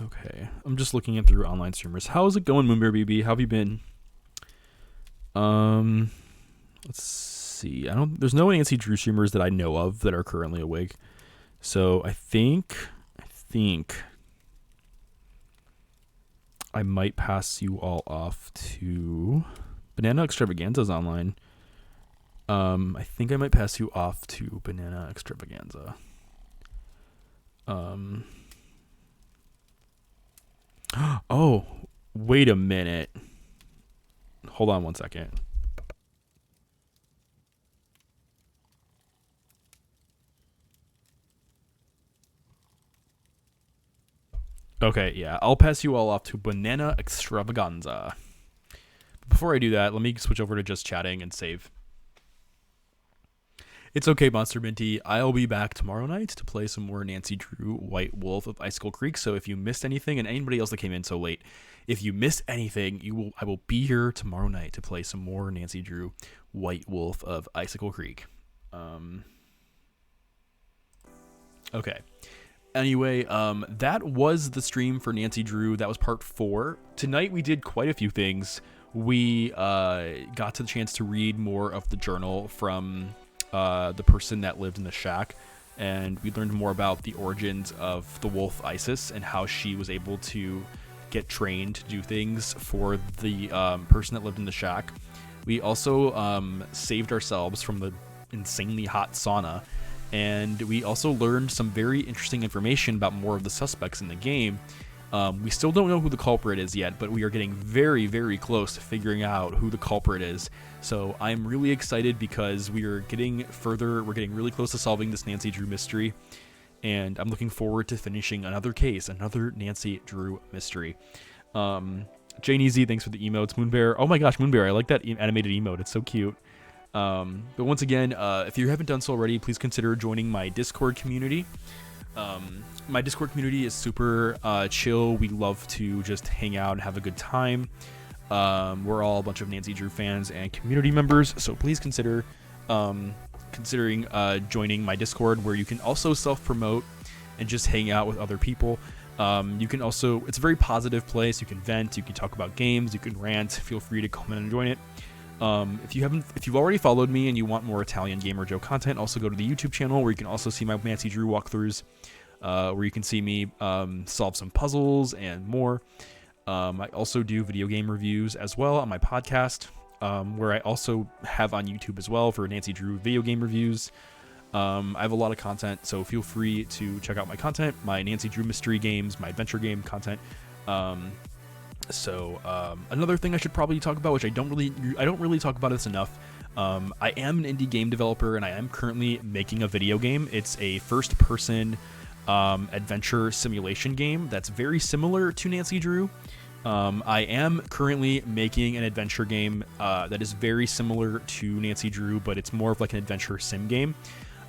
Okay. I'm just looking at through online streamers. How's it going, Moonbear BB? How have you been? Let's see. There's no Nancy Drew streamers that I know of that are currently awake. So I think I might pass you all off to Banana Extravaganza's online. I think I might pass you off to Banana Extravaganza. Oh, wait a minute. Hold on one second. Okay, yeah, I'll pass you all off to Banana Extravaganza. Before I do that, let me switch over to just chatting and save. It's okay, Monster Minty. I'll be back tomorrow night to play some more Nancy Drew White Wolf of Icicle Creek. So if you missed anything, and anybody else that came in so late, if you missed anything, I will be here tomorrow night to play some more Nancy Drew White Wolf of Icicle Creek. Okay. Anyway, that was the stream for Nancy Drew. That was part 4. Tonight we did quite a few things. We got to the chance to read more of the journal from the person that lived in the shack, and we learned more about the origins of the wolf Isis and how she was able to get trained to do things for the person that lived in the shack. We also saved ourselves from the insanely hot sauna, and we also learned some very interesting information about more of the suspects in the game. We still don't know who the culprit is yet, but we are getting very, very close to figuring out who the culprit is. So I'm really excited because we're getting really close to solving this Nancy Drew mystery. And I'm looking forward to finishing another case, another Nancy Drew mystery. Jane Easy, thanks for the emotes. Moonbear, oh my gosh, Moonbear, I like that animated emote. It's so cute. But once again, if you haven't done so already, please consider joining my Discord community. My Discord community is super chill. We love to just hang out and have a good time. We're all a bunch of Nancy Drew fans and community members, so please consider considering joining my Discord, where you can also self-promote and just hang out with other people. You can also, it's a very positive place. You can vent, you can talk about games, you can rant. Feel free to come in and join it. If you've already followed me and you want more Italian Gamer Joe content, also go to the YouTube channel, where you can also see my Nancy Drew walkthroughs, where you can see me solve some puzzles and more. I also do video game reviews as well on my podcast, where I also have on YouTube as well for Nancy Drew video game reviews. I have a lot of content, so feel free to check out my content, my Nancy Drew mystery games, my adventure game content. Another thing I should probably talk about, which I don't really talk about this enough. I am an indie game developer, and I am currently making a video game. It's a first-person adventure simulation game that's very similar to Nancy Drew. I am currently making an adventure game that is very similar to Nancy Drew, but it's more of like an adventure sim game.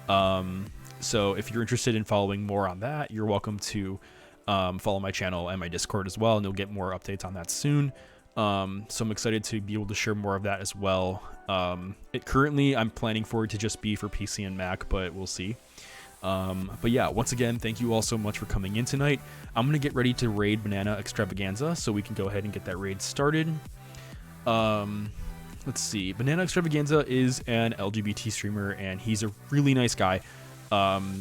So if you're interested in following more on that, you're welcome to follow my channel and my Discord as well, and you'll get more updates on that soon. So I'm excited to be able to share more of that as well. Currently I'm planning for it to just be for PC and Mac, but we'll see. But yeah, once again, thank you all so much for coming in tonight. I'm going to get ready to raid Banana Extravaganza, so we can go ahead and get that raid started. Let's see. Banana Extravaganza is an LGBT streamer, and he's a really nice guy.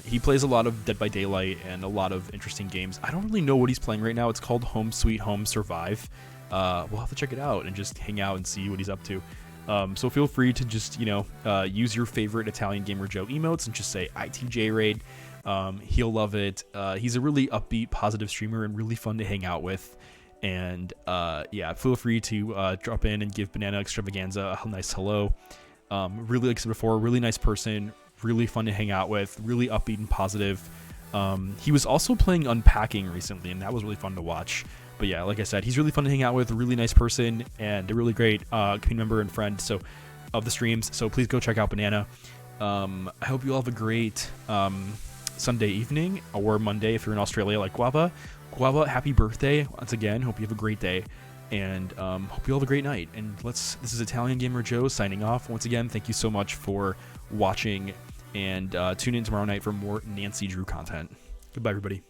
He plays a lot of Dead by Daylight and a lot of interesting games. I don't really know what he's playing right now. It's called Home Sweet Home Survive. We'll have to check it out and just hang out and see what he's up to. So feel free to just, use your favorite Italian Gamer Joe emotes and just say ITJ raid. He'll love it. He's a really upbeat, positive streamer and really fun to hang out with. And feel free to drop in and give Banana Extravaganza a nice hello. Really, like I said before, really nice person, really fun to hang out with, really upbeat and positive. He was also playing Unpacking recently, and that was really fun to watch. But yeah, like I said, he's really fun to hang out with, a really nice person, and a really great community member and friend of the streams. So please go check out Banana. I hope you all have a great Sunday evening, or Monday if you're in Australia like Guava. Guava, happy birthday once again. Hope you have a great day, and hope you all have a great night. And this is Italian Gamer Joe signing off. Once again, thank you so much for watching, and tune in tomorrow night for more Nancy Drew content. Goodbye, everybody.